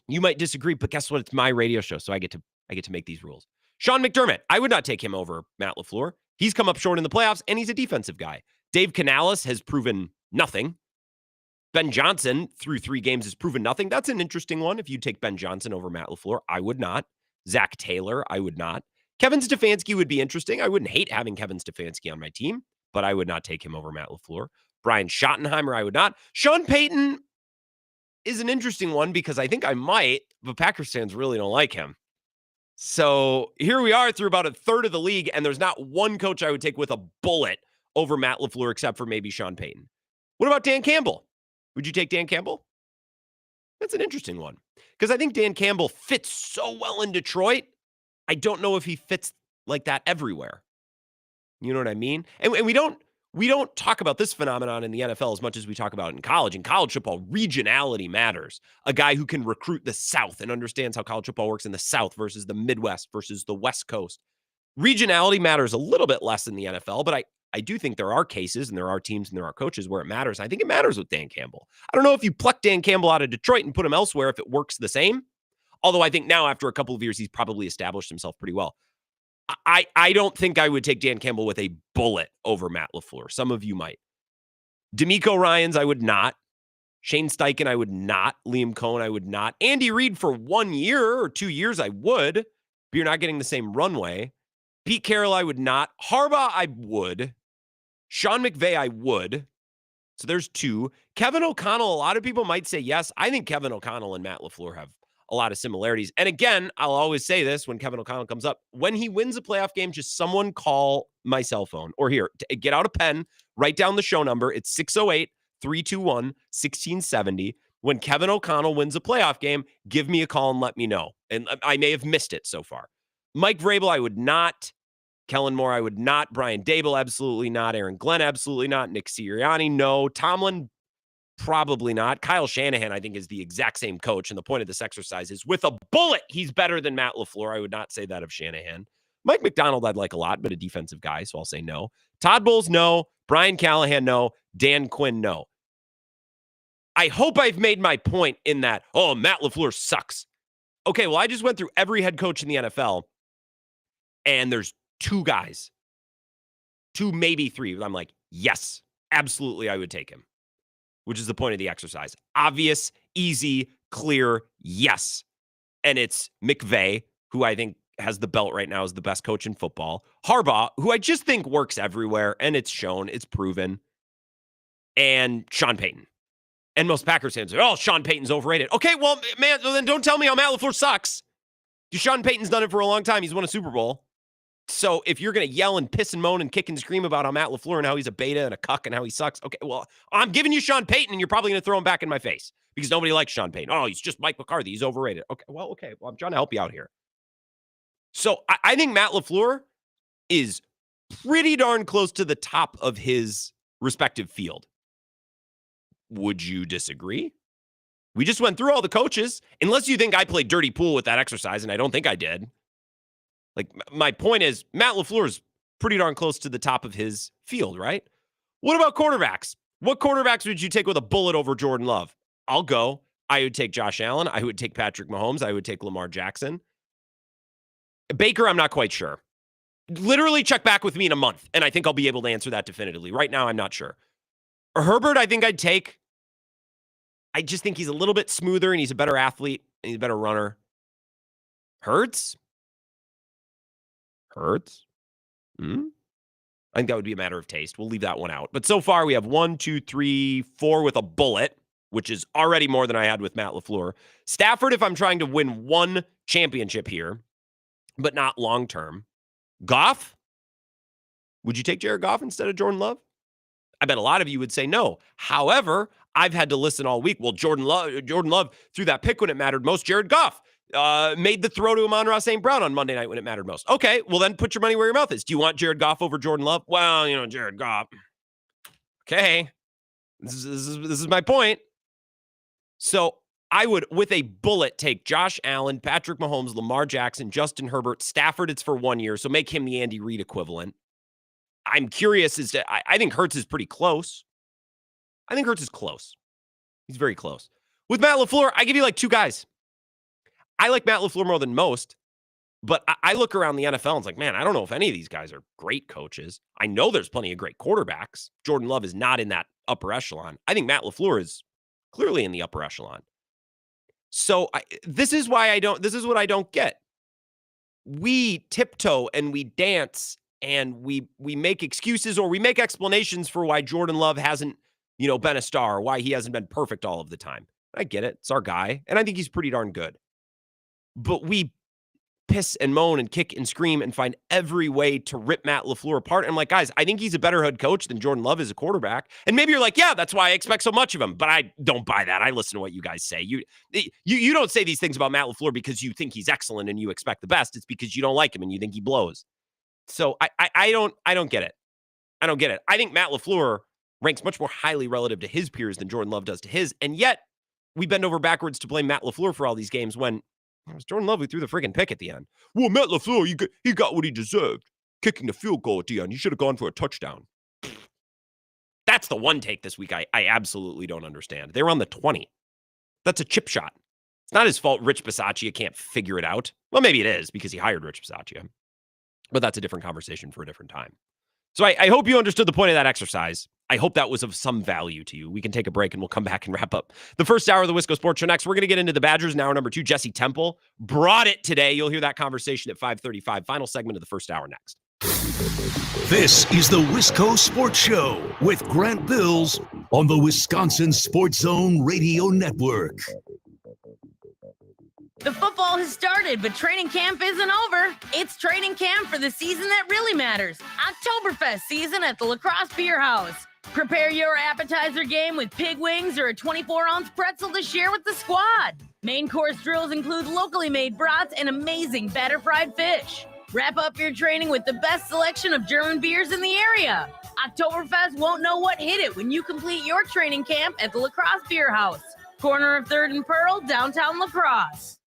You might disagree, but guess what? It's my radio show, so I get to make these rules. Sean McDermott, I would not take him over Matt LaFleur. He's come up short in the playoffs, and he's a defensive guy. Dave Canales has proven nothing. Ben Johnson, through 3 games, has proven nothing. That's an interesting one. If you take Ben Johnson over Matt LaFleur, I would not. Zach Taylor, I would not. Kevin Stefanski would be interesting. I wouldn't hate having Kevin Stefanski on my team, but I would not take him over Matt LaFleur. Brian Schottenheimer, I would not. Sean Payton is an interesting one because I think I might, but Packers fans really don't like him. So here we are through about a third of the league, and there's not one coach I would take with a bullet over Matt LaFleur except for maybe Sean Payton. What about Dan Campbell? Would you take Dan Campbell? That's an interesting one because I think Dan Campbell fits so well in Detroit. I don't know if he fits like that everywhere. You know what I mean? And we don't talk about this phenomenon in the NFL as much as we talk about it in college. In college football, regionality matters. A guy who can recruit the South and understands how college football works in the South versus the Midwest versus the West Coast. Regionality matters a little bit less in the NFL, but I do think there are cases and there are teams and there are coaches where it matters. I think it matters with Dan Campbell. I don't know if you pluck Dan Campbell out of Detroit and put him elsewhere if it works the same. Although I think now after a couple of years, he's probably established himself pretty well. I don't think I would take Dan Campbell with a bullet over Matt LaFleur. Some of you might. DeMeco Ryans, I would not. Shane Steichen, I would not. Liam Cohen, I would not. Andy Reid for 1 year or 2 years, I would. But you're not getting the same runway. Pete Carroll, I would not. Harbaugh, I would. Sean McVay, I would. So there's 2. Kevin O'Connell, a lot of people might say yes. I think Kevin O'Connell and Matt LaFleur have a lot of similarities. And again, I'll always say this when Kevin O'Connell comes up. When he wins a playoff game, just someone call my cell phone. Or here, get out a pen, write down the show number. It's 608-321-1670. When Kevin O'Connell wins a playoff game, give me a call and let me know. And I may have missed it so far. Mike Vrabel, I would not. Kellen Moore, I would not. Brian Dable, absolutely not. Aaron Glenn, absolutely not. Nick Sirianni, no. Tomlin, probably not. Kyle Shanahan, I think, is the exact same coach. And the point of this exercise is with a bullet, he's better than Matt LaFleur. I would not say that of Shanahan. Mike McDonald, I'd like a lot, but a defensive guy, so I'll say no. Todd Bowles, no. Brian Callahan, no. Dan Quinn, no. I hope I've made my point in that, Matt LaFleur sucks. Okay, well, I just went through every head coach in the NFL, and there's 2 guys. 2, maybe 3. I'm like, yes, absolutely, I would take him. Which is the point of the exercise. Obvious, easy, clear, yes. And it's McVay, who I think has the belt right now as the best coach in football. Harbaugh, who I just think works everywhere, and it's shown, it's proven. And Sean Payton. And most Packers fans say, Sean Payton's overrated. Okay, well, man, then don't tell me how Matt LaFleur sucks. Sean Payton's done it for a long time. He's won a Super Bowl. So if you're going to yell and piss and moan and kick and scream about how Matt LaFleur and how he's a beta and a cuck and how he sucks, okay, well, I'm giving you Sean Payton and you're probably going to throw him back in my face because nobody likes Sean Payton. He's just Mike McCarthy. He's overrated. Okay, well, I'm trying to help you out here. So I think Matt LaFleur is pretty darn close to the top of his respective field. Would you disagree? We just went through all the coaches. Unless you think I played dirty pool with that exercise, and I don't think I did. Like, my point is, Matt LaFleur is pretty darn close to the top of his field, right? What about quarterbacks? What quarterbacks would you take with a bullet over Jordan Love? I'll go. I would take Josh Allen. I would take Patrick Mahomes. I would take Lamar Jackson. Baker, I'm not quite sure. Literally check back with me in a month, and I think I'll be able to answer that definitively. Right now, I'm not sure. Herbert, I think I'd take. I just think he's a little bit smoother, and he's a better athlete, and he's a better runner. Hurts? I think that would be a matter of taste. We'll leave that one out. But so far, we have 1, 2, 3, 4 with a bullet, which is already more than I had with Matt LaFleur. Stafford, if I'm trying to win one championship here, but not long-term. Goff? Would you take Jared Goff instead of Jordan Love? I bet a lot of you would say no. However, I've had to listen all week. Well, Jordan Love threw that pick when it mattered most. Jared Goff made the throw to Amon-Ra St. Brown on Monday night when it mattered most. Okay, well then put your money where your mouth is. Do you want Jared Goff over Jordan Love? Well, Jared Goff. Okay, this is my point. So I would, with a bullet, take Josh Allen, Patrick Mahomes, Lamar Jackson, Justin Herbert, Stafford. It's for 1 year, so make him the Andy Reid equivalent. I'm curious as to, I think Hurts is pretty close. I think Hurts is close. He's very close. With Matt LaFleur, I give you like two guys. I like Matt LaFleur more than most, but I look around the NFL and it's like, man, I don't know if any of these guys are great coaches. I know there's plenty of great quarterbacks. Jordan Love is not in that upper echelon. I think Matt LaFleur is clearly in the upper echelon. So this is what I don't get. We tiptoe and we dance and we make excuses or we make explanations for why Jordan Love hasn't, been a star, or why he hasn't been perfect all of the time. I get it. It's our guy. And I think he's pretty darn good. But we piss and moan and kick and scream and find every way to rip Matt LaFleur apart. And I'm like, guys, I think he's a better head coach than Jordan Love is a quarterback. And maybe you're like, yeah, that's why I expect so much of him. But I don't buy that. I listen to what you guys say. You don't say these things about Matt LaFleur because you think he's excellent and you expect the best. It's because you don't like him and you think he blows. So I don't get it. I don't get it. I think Matt LaFleur ranks much more highly relative to his peers than Jordan Love does to his. And yet we bend over backwards to blame Matt LaFleur for all these games when it was Jordan Love who threw the friggin' pick at the end. Well, Matt LaFleur, he got what he deserved. Kicking the field goal at the end. He should have gone for a touchdown. That's the one take this week I absolutely don't understand. They were on the 20. That's a chip shot. It's not his fault Rich Bisaccia can't figure it out. Well, maybe it is because he hired Rich Bisaccia. But that's a different conversation for a different time. So I hope you understood the point of that exercise. I hope that was of some value to you. We can take a break and we'll come back and wrap up the first hour of the Wisco Sports Show next. We're going to get into the Badgers in hour number 2. Jesse Temple brought it today. You'll hear that conversation at 5:35. Final segment of the first hour next. This is the Wisco Sports Show with Grant Bills on the Wisconsin Sports Zone Radio Network. The football has started, but training camp isn't over. It's training camp for the season that really matters. Oktoberfest season at the La Crosse Beer House. Prepare your appetizer game with pig wings or a 24-ounce pretzel to share with the squad. Main course drills include locally made brats and amazing batter-fried fish. Wrap up your training with the best selection of German beers in the area. Oktoberfest won't know what hit it when you complete your training camp at the La Crosse Beer House. Corner of 3rd and Pearl, downtown La Crosse.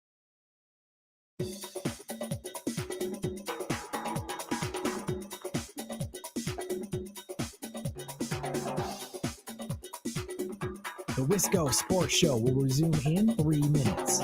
The Wisco Sports Show will resume in 3 minutes.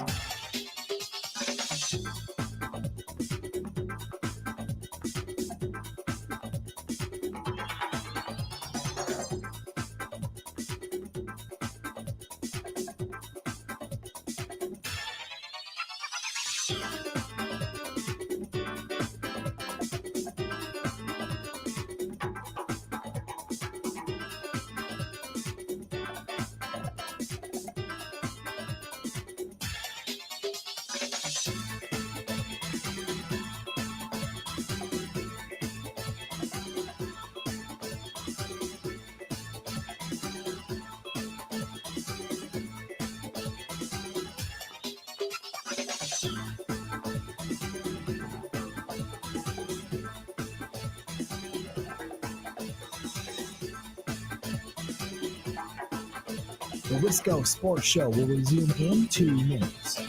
The Wisco Sports Show will resume in 2 minutes.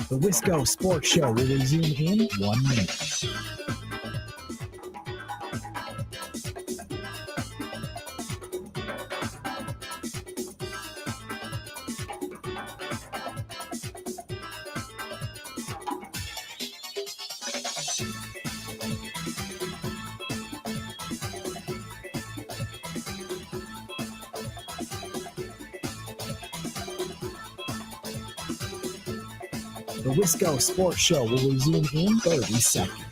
The Wisco Sports Show will resume in 1 minute. The Wisco Sports Show will resume in 30 seconds.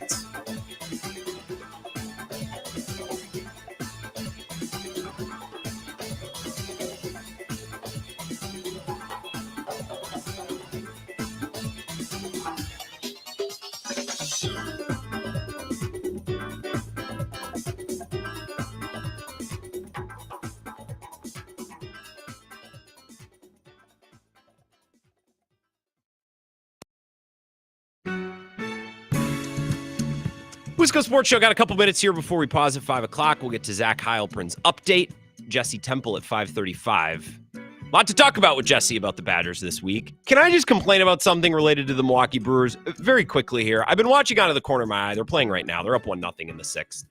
Wisco Sports Show, got a couple minutes here before we pause at 5 o'clock. We'll get to Zach Heilprin's update. Jesse Temple at 5:35. A lot to talk about with Jesse about the Badgers this week. Can I just complain about something related to the Milwaukee Brewers very quickly here? I've been watching out of the corner of my eye. They're playing right now. They're up 1-0 in the 6th.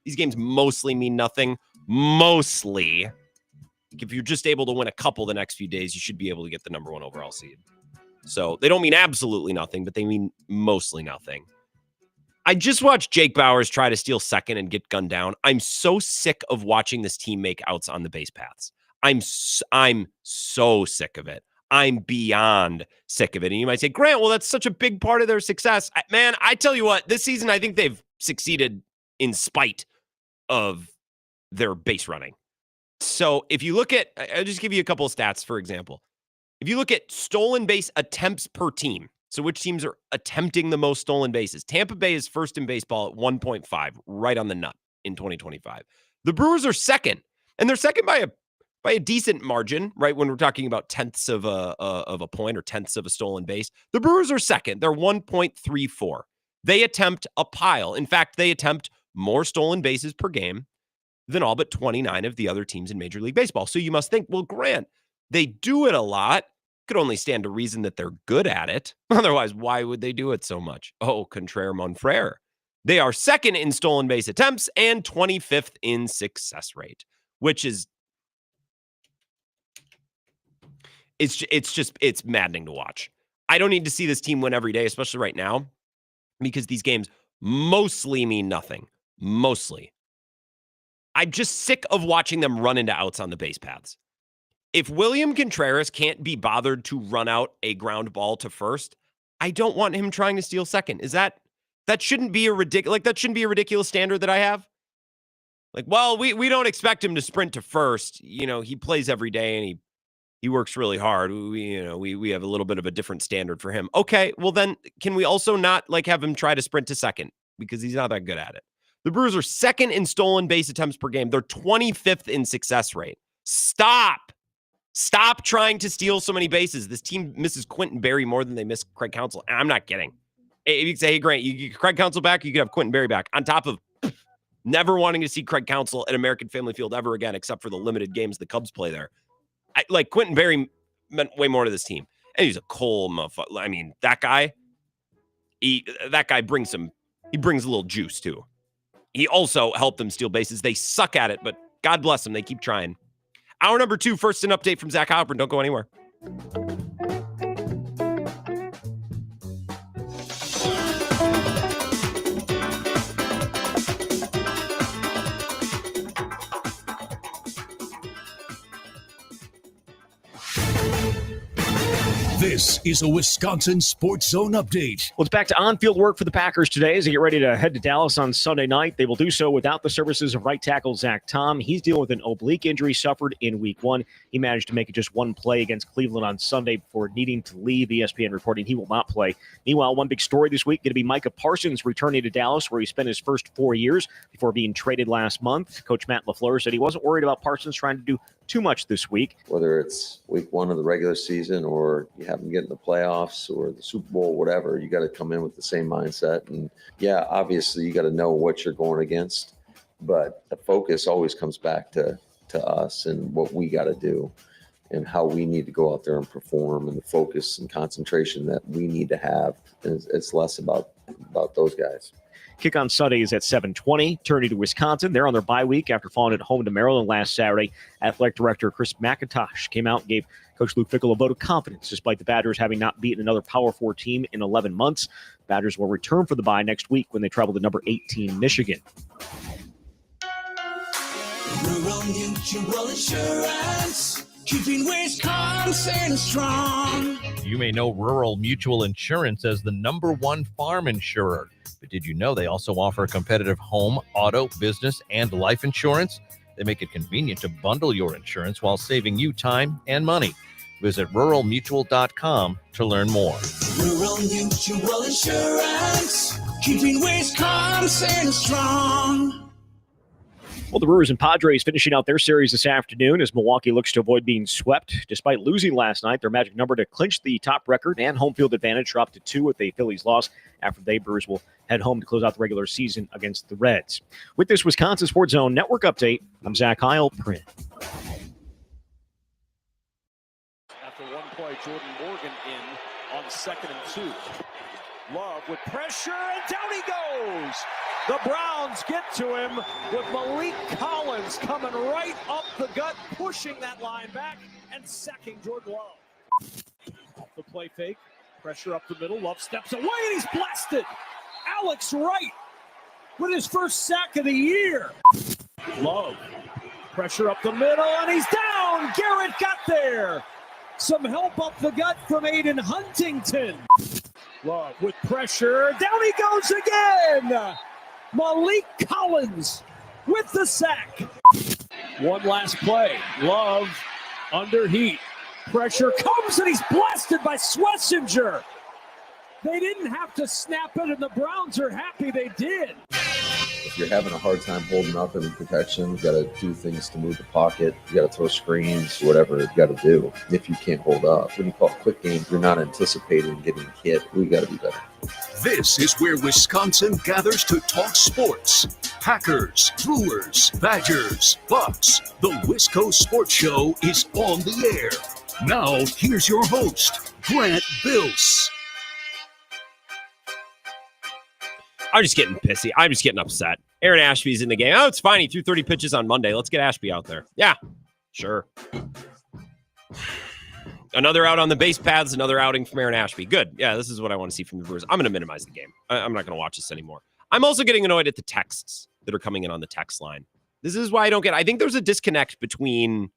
These games mostly mean nothing. Mostly. If you're just able to win a couple the next few days, you should be able to get the number 1 overall seed. So they don't mean absolutely nothing, but they mean mostly nothing. I just watched Jake Bowers try to steal second and get gunned down. I'm so sick of watching this team make outs on the base paths. I'm so sick of it. I'm beyond sick of it. And you might say, Grant, well, that's such a big part of their success. Man, I tell you what, this season, I think they've succeeded in spite of their base running. So if you look at, I'll just give you a couple of stats, for example. If you look at stolen base attempts per team, so which teams are attempting the most stolen bases? Tampa Bay is first in baseball at 1.5, right on the nut in 2025. The Brewers are second, and they're second by a decent margin, right? When we're talking about tenths of a point or tenths of a stolen base, the Brewers are second. They're 1.34. They attempt a pile. In fact, they attempt more stolen bases per game than all but 29 of the other teams in Major League Baseball. So you must think, well, Grant, they do it a lot. Could only stand to reason that they're good at it. Otherwise, why would they do it so much? Oh, contraire mon frere. They are second in stolen base attempts and 25th in success rate, which is it's maddening to watch. I don't need to see this team win every day, especially right now, because these games mostly mean nothing. Mostly. I'm just sick of watching them run into outs on the base paths. If William Contreras can't be bothered to run out a ground ball to first, I don't want him trying to steal second. That shouldn't be a ridiculous standard that I have. Like, well, we don't expect him to sprint to first. You know, he plays every day and he works really hard. We have a little bit of a different standard for him. Okay, well then can we also not have him try to sprint to second because he's not that good at it? The Brewers are second in stolen base attempts per game. They're 25th in success rate. Stop trying to steal so many bases. This team misses Quentin Berry more than they miss Craig Counsell. And I'm not kidding. If you say, hey, Grant, you get Craig Counsell back, you could have Quentin Berry back. On top of never wanting to see Craig Counsell at American Family Field ever again, except for the limited games the Cubs play there. Quentin Berry meant way more to this team. And he's a cold motherfucker. I mean, that guy brings he brings a little juice too. He also helped them steal bases. They suck at it, but God bless them. They keep trying. Hour number 2, first an update from Zach Heilprin. Don't go anywhere. This is a Wisconsin Sports Zone update. Well, it's back to on-field work for the Packers today as they get ready to head to Dallas on Sunday night. They will do so without the services of right tackle Zach Tom. He's dealing with an oblique injury suffered in Week 1. He managed to make it just one play against Cleveland on Sunday before needing to leave. ESPN reporting he will not play. Meanwhile, one big story this week going to be Micah Parsons returning to Dallas, where he spent his first 4 years before being traded last month. Coach Matt LaFleur said he wasn't worried about Parsons trying to do too much this week. Whether it's week 1 of the regular season or you have them get in the playoffs or the Super Bowl, whatever, you got to come in with the same mindset. And yeah, obviously you got to know what you're going against, but the focus always comes back to us and what we got to do and how we need to go out there and perform, and the focus and concentration that we need to have. And it's less about those guys. Kick on Sunday is at 7:20. Turning to Wisconsin. They're on their bye week after falling at home to Maryland last Saturday. Athletic Director Chris McIntosh came out and gave Coach Luke Fickell a vote of confidence, despite the Badgers having not beaten another Power 4 team in 11 months. Badgers will return for the bye next week when they travel to number 18 Michigan. Rural Mutual Insurance, keeping Wisconsin strong. You may know Rural Mutual Insurance as the #1 farm insurer. But did you know they also offer competitive home, auto, business, and life insurance? They make it convenient to bundle your insurance while saving you time and money. Visit ruralmutual.com to learn more. Rural Mutual Insurance, keeping Wisconsin strong. Well, the Brewers and Padres finishing out their series this afternoon as Milwaukee looks to avoid being swept. Despite losing last night, their magic number to clinch the top record and home field advantage dropped to 2 with a Phillies loss. After the Brewers will head home to close out the regular season against the Reds. With this Wisconsin Sports Zone Network update, I'm Zach Heil-Print. After one play, Jordan Morgan in on 2nd and 2. Love with pressure, and down he goes. The Browns get to him with Malik Collins coming right up the gut, pushing that line back and sacking Jordan Love. Off the play fake, pressure up the middle. Love steps away and he's blasted. Alex Wright with his first sack of the year. Love, pressure up the middle and he's down. Garrett got there. Some help up the gut from Aiden Huntington. Love with pressure. Down he goes again. Malik Collins with the sack. One last play. Love under heat. Pressure comes and he's blasted by Schlesinger. They didn't have to snap it, and the Browns are happy they did. If you're having a hard time holding up in protection, you got to do things to move the pocket. You got to throw screens, whatever you got to do if you can't hold up. When you call quick games, you're not anticipating getting hit. We got to be better. This is where Wisconsin gathers to talk sports. Packers, Brewers, Badgers, Bucks. The Wisco Sports Show is on the air. Now, here's your host, Grant Bills. I'm just getting pissy. I'm just getting upset. Aaron Ashby's in the game. Oh, it's fine. He threw 30 pitches on Monday. Let's get Ashby out there. Yeah, sure. Another out on the base paths, another outing from Aaron Ashby. Good. Yeah, this is what I want to see from the Brewers. I'm going to minimize the game. I'm not going to watch this anymore. I'm also getting annoyed at the texts that are coming in on the text line. This is why I think there's a disconnect between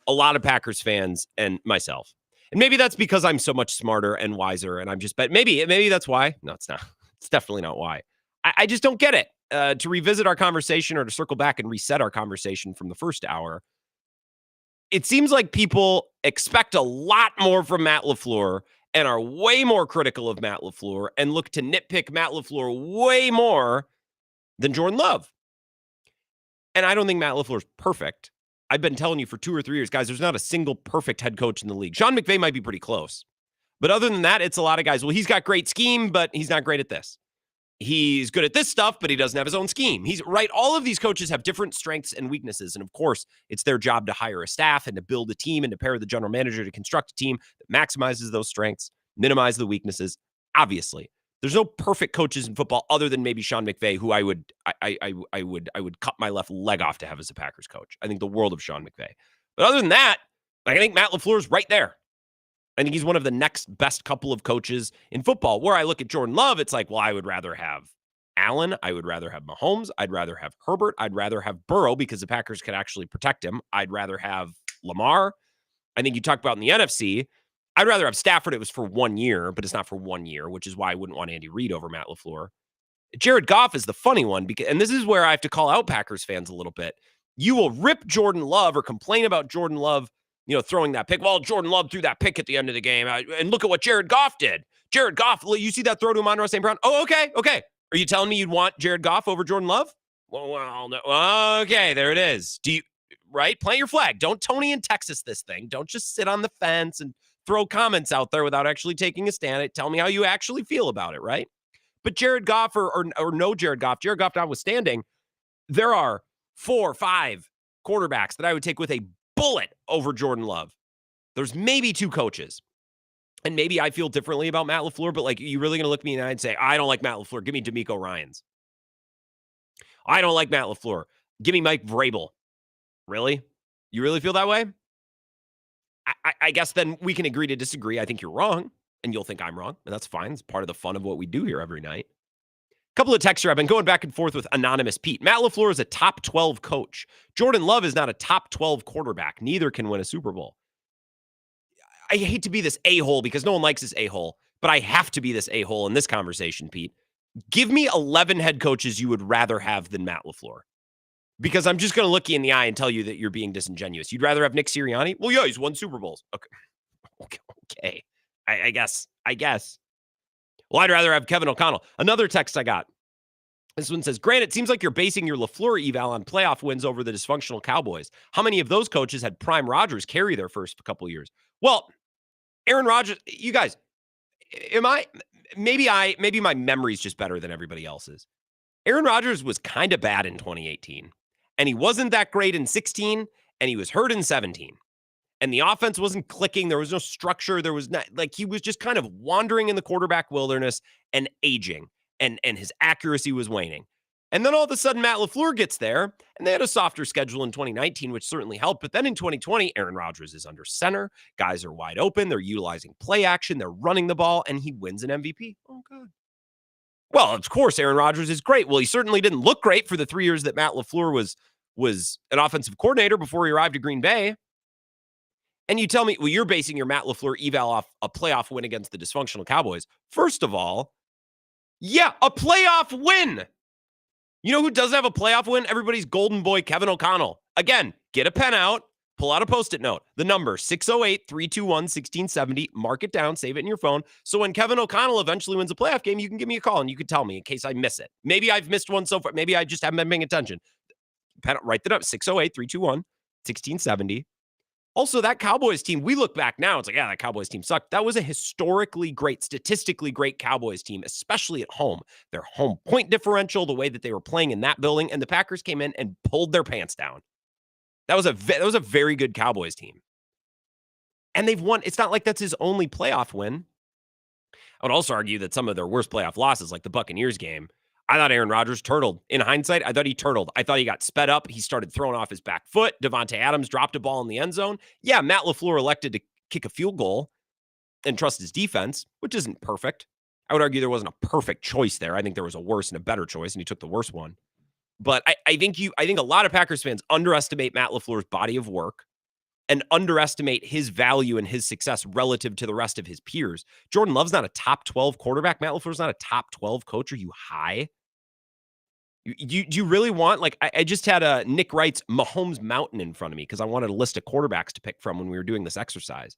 a lot of Packers fans and myself. And maybe that's because I'm so much smarter and wiser, and I'm just, but maybe that's why. No, it's not. It's definitely not why. I just don't get it. To revisit our conversation or to circle back and reset our conversation from the first hour, it seems like people expect a lot more from Matt LaFleur and are way more critical of Matt LaFleur and look to nitpick Matt LaFleur way more than Jordan Love. And I don't think Matt LaFleur's perfect. I've been telling you for 2 or 3 years, guys, there's not a single perfect head coach in the league. Sean McVay might be pretty close. But other than that, it's a lot of guys. Well, he's got great scheme, but he's not great at this. He's good at this stuff, but he doesn't have his own scheme. He's right. All of these coaches have different strengths and weaknesses. And of course, it's their job to hire a staff and to build a team and to pair the general manager to construct a team that maximizes those strengths, minimize the weaknesses. Obviously, there's no perfect coaches in football other than maybe Sean McVay, who I would cut my left leg off to have as a Packers coach. I think the world of Sean McVay. But other than that, I think Matt LaFleur's right there. I think he's one of the next best couple of coaches in football. Where I look at Jordan Love, it's like, well, I would rather have Allen. I would rather have Mahomes. I'd rather have Herbert. I'd rather have Burrow because the Packers could actually protect him. I'd rather have Lamar. I think you talk about in the NFC, I'd rather have Stafford. It was for 1 year, but it's not for 1 year, which is why I wouldn't want Andy Reid over Matt LaFleur. Jared Goff is the funny one, because, and this is where I have to call out Packers fans a little bit. You will rip Jordan Love or complain about Jordan Love, throwing that pick. Well, Jordan Love threw that pick at the end of the game, and look at what Jared Goff did. Jared Goff, you see that throw to Amon-Ra St. Brown? Oh, okay. Are you telling me you'd want Jared Goff over Jordan Love? Well, no. Okay, there it is. Right? Plant your flag. Don't Tony in Texas this thing. Don't just sit on the fence and throw comments out there without actually taking a stand. Tell me how you actually feel about it, right? But Jared Goff or no Jared Goff notwithstanding, there are 4 or 5 quarterbacks that I would take with a bullet over Jordan Love. There's maybe 2 coaches. And maybe I feel differently about Matt LaFleur, but you really going to look me in the eye and say, I don't like Matt LaFleur. Give me DeMeco Ryans. I don't like Matt LaFleur. Give me Mike Vrabel. Really? You really feel that way? I guess then we can agree to disagree. I think you're wrong, and you'll think I'm wrong, and that's fine. It's part of the fun of what we do here every night. A couple of texts here. I've been going back and forth with Anonymous Pete. Matt LaFleur is a top 12 coach. Jordan Love is not a top 12 quarterback. Neither can win a Super Bowl. I hate to be this a-hole because no one likes this a-hole, but I have to be this a-hole in this conversation, Pete. Give me 11 head coaches you would rather have than Matt LaFleur. Because I'm just going to look you in the eye and tell you that you're being disingenuous. You'd rather have Nick Sirianni? Well, yeah, he's won Super Bowls. Okay. I guess. Well, I'd rather have Kevin O'Connell. Another text I got. This one says, Grant, it seems like you're basing your LaFleur eval on playoff wins over the dysfunctional Cowboys. How many of those coaches had Prime Rodgers carry their first couple of years? Well, Aaron Rodgers, you guys, maybe my memory's just better than everybody else's. Aaron Rodgers was kind of bad in 2018, and he wasn't that great in 16, and he was hurt in 17. And the offense wasn't clicking. There was no structure. There was not, he was just kind of wandering in the quarterback wilderness and aging, and his accuracy was waning. And then all of a sudden, Matt LaFleur gets there, and they had a softer schedule in 2019, which certainly helped. But then in 2020, Aaron Rodgers is under center. Guys are wide open. They're utilizing play action. They're running the ball, and he wins an MVP. Oh, God. Well, of course, Aaron Rodgers is great. Well, he certainly didn't look great for the 3 years that Matt LaFleur was an offensive coordinator before he arrived at Green Bay. And you tell me, well, you're basing your Matt LaFleur eval off a playoff win against the dysfunctional Cowboys. First of all, yeah, a playoff win. You know who doesn't have a playoff win? Everybody's golden boy, Kevin O'Connell. Again, get a pen out, pull out a Post-it note. The number, 608-321-1670. Mark it down, save it in your phone. So when Kevin O'Connell eventually wins a playoff game, you can give me a call and you can tell me in case I miss it. Maybe I've missed one so far. Maybe I just haven't been paying attention. Write that up, 608-321-1670. Also, that Cowboys team, we look back now, it's like, yeah, that Cowboys team sucked. That was a historically great, statistically great Cowboys team, especially at home. Their home point differential, the way that they were playing in that building, and the Packers came in and pulled their pants down. That was a very good Cowboys team. And they've won. It's not like that's his only playoff win. I would also argue that some of their worst playoff losses, like the Buccaneers game, I thought Aaron Rodgers turtled. In hindsight, I thought he turtled. I thought he got sped up. He started throwing off his back foot. Devontae Adams dropped a ball in the end zone. Yeah, Matt LaFleur elected to kick a field goal and trust his defense, which isn't perfect. I would argue there wasn't a perfect choice there. I think there was a worse and a better choice, and he took the worst one. But I think a lot of Packers fans underestimate Matt LaFleur's body of work and underestimate his value and his success relative to the rest of his peers. Jordan Love's not a top 12 quarterback. Matt LaFleur's not a top 12 coach. Are you high? Do you really want, I just had Nick Wright's Mahomes Mountain in front of me because I wanted a list of quarterbacks to pick from when we were doing this exercise.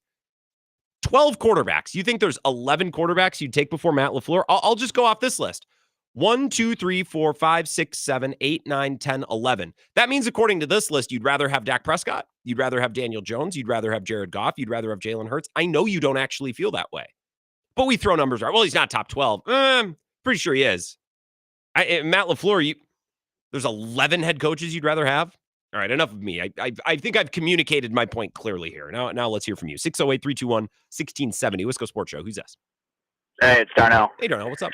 12 quarterbacks. You think there's 11 quarterbacks you'd take before Matt LaFleur? I'll just go off this list. 1, 2, 3, 4, 5, 6, 7, 8, 9, 10, 11. That means according to this list, you'd rather have Dak Prescott. You'd rather have Daniel Jones. You'd rather have Jared Goff. You'd rather have Jalen Hurts. I know you don't actually feel that way. But we throw numbers out. Well, he's not top 12. Pretty sure he is. Matt LaFleur, there's 11 head coaches you'd rather have? All right, enough of me. I think I've communicated my point clearly here. Now let's hear from you. 608-321-1670. Wisco Sports Show. Who's this? Hey, it's Darnell. Hey, Darnell. What's up?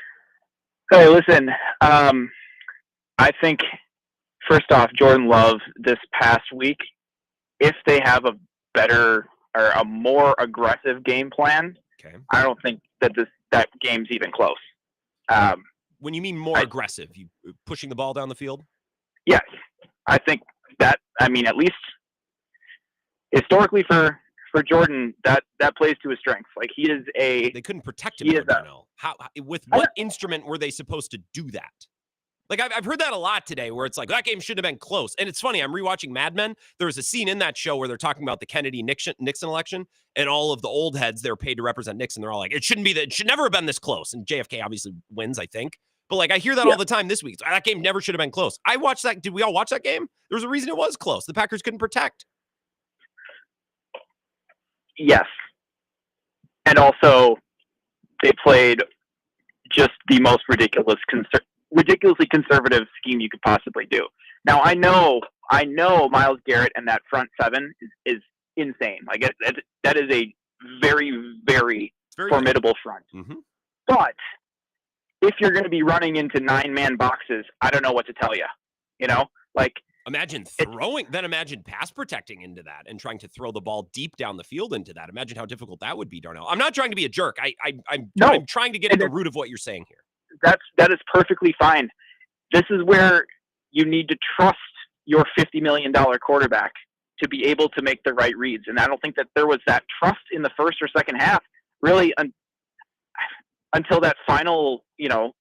Hey, listen. I think, first off, Jordan Love this past week, if they have a better or a more aggressive game plan, okay, I don't think that that game's even close. When you mean more aggressive, you pushing the ball down the field? Yes. I think that, at least historically for for Jordan, that plays to his strengths. Like he is They couldn't protect him, Darnell. How? With what instrument were they supposed to do that? Like, I've heard that a lot today where it's like, that game shouldn't have been close. And it's funny, I'm rewatching Mad Men. There was a scene in that show where they're talking about the Kennedy-Nixon election, and all of the old heads, they're paid to represent Nixon. They're all like, it should never have been this close. And JFK obviously wins, I think. But, like, I hear that all the time this week. That game never should have been close. I watched that. Did we all watch that game? There was a reason it was close. The Packers couldn't protect. Yes. And also, they played just the most ridiculously conservative scheme you could possibly do. Now, I know Myles Garrett and that front seven is insane. Like that is a very, very formidable front. Mm-hmm. But if you're going to be running into 9-man boxes, I don't know what to tell you. You know, like imagine pass protecting into that and trying to throw the ball deep down the field into that. Imagine how difficult that would be, Darnell. I'm not trying to be a jerk. I'm trying to get at the root of what you're saying here. That is perfectly fine. This is where you need to trust your $50 million quarterback to be able to make the right reads. And I don't think that there was that trust in the first or second half, really, until that final,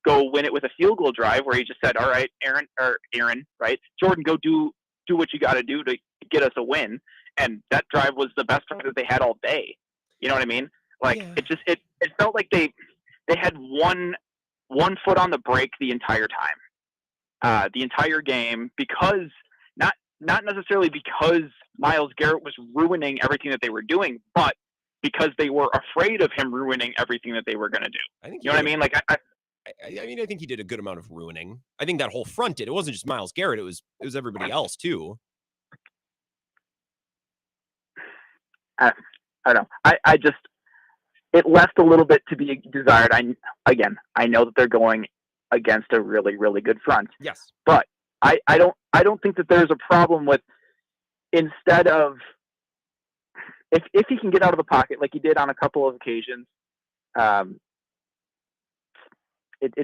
go win it with a field goal drive where he just said, all right, Aaron, right? Jordan, go do what you got to do to get us a win. And that drive was the best drive that they had all day. You know what I mean? Like it felt like they had one foot on the brake the entire time, the entire game, because not necessarily because Myles Garrett was ruining everything that they were doing, but because they were afraid of him ruining everything that they were going to do. I think you know what I mean? Like I think he did a good amount of ruining. I think that whole front did. It wasn't just Myles Garrett. It was everybody else too. I don't know. I just, it left a little bit to be desired. I know that they're going against a really, really good front. Yes. But I don't think that there's a problem with, instead of, if he can get out of the pocket like he did on a couple of occasions, it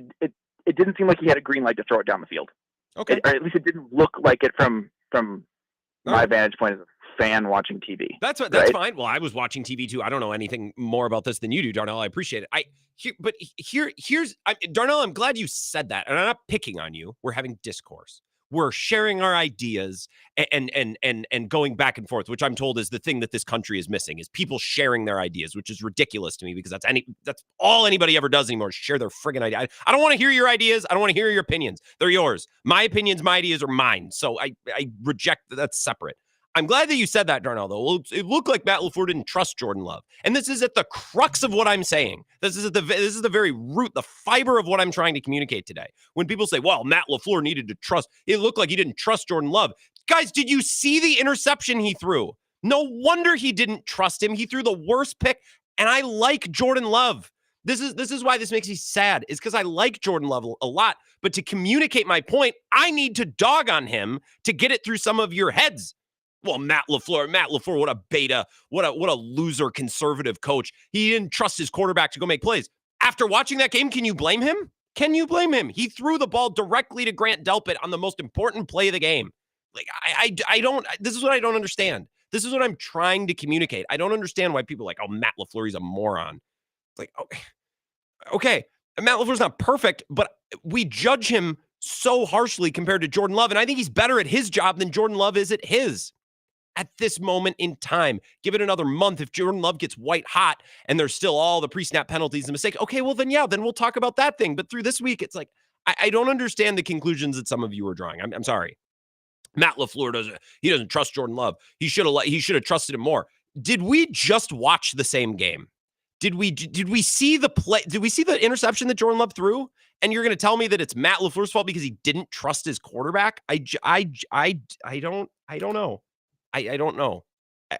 didn't seem like he had a green light to throw it down the field. Okay. Or at least it didn't look like it from my vantage point as a fan watching TV. That's fine. Well, I was watching TV too. I don't know anything more about this than you do, Darnell. I appreciate it. Here's Darnell, I'm glad you said that. And I'm not picking on you. We're having discourse. We're sharing our ideas and going back and forth, which I'm told is the thing that this country is missing, is people sharing their ideas, which is ridiculous to me, because that's all anybody ever does anymore, is share their friggin' idea. I don't want to hear your ideas. I don't want to hear your opinions. They're yours. My opinions, my ideas are mine. So I reject that. That's separate. I'm glad that you said that, Darnell, though. Well, it looked like Matt LaFleur didn't trust Jordan Love. And this is at the crux of what I'm saying. This is the very root, the fiber of what I'm trying to communicate today. When people say, well, Matt LaFleur needed to trust, it looked like he didn't trust Jordan Love. Guys, did you see the interception he threw? No wonder he didn't trust him. He threw the worst pick. And I like Jordan Love. This is why this makes me sad, is because I like Jordan Love a lot. But to communicate my point, I need to dog on him to get it through some of your heads. Well, Matt LaFleur, what a beta, what a loser conservative coach. He didn't trust his quarterback to go make plays. After watching that game, can you blame him? Can you blame him? He threw the ball directly to Grant Delpit on the most important play of the game. Like, I don't, this is what I don't understand. This is what I'm trying to communicate. I don't understand why people are like, oh, Matt LaFleur, he's a moron. It's like, okay, Matt LaFleur's not perfect, but we judge him so harshly compared to Jordan Love. And I think he's better at his job than Jordan Love is at his. At this moment in time, give it another month. If Jordan Love gets white hot and there's still all the pre-snap penalties and mistakes, okay, well then we'll talk about that thing. But through this week, it's like, I don't understand the conclusions that some of you are drawing. I'm sorry. Matt LaFleur doesn't trust Jordan Love. He should have trusted him more. Did we just watch the same game? Did we see the play? Did we see the interception that Jordan Love threw? And you're going to tell me that it's Matt LaFleur's fault because he didn't trust his quarterback? I don't know. I don't know.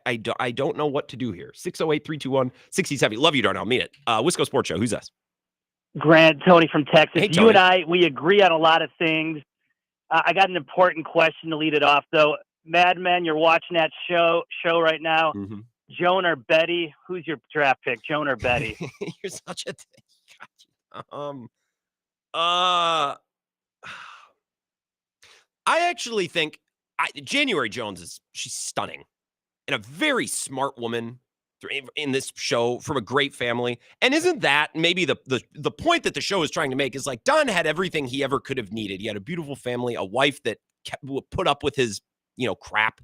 I don't know what to do here. 608-321-6070. Love you, Darnell. Mean it. Wisco Sports Show. Who's this? Grant, Tony from Texas. Hey, Tony. You and I, we agree on a lot of things. I got an important question to lead it off, though. Mad Men, you're watching that show right now. Mm-hmm. Joan or Betty? Who's your draft pick, Joan or Betty? You're such a I actually think January Jones she's stunning and a very smart woman. in this show from a great family. And isn't that maybe the point that the show is trying to make is like Don had everything he ever could have needed. He had a beautiful family, a wife that put up with his, crap.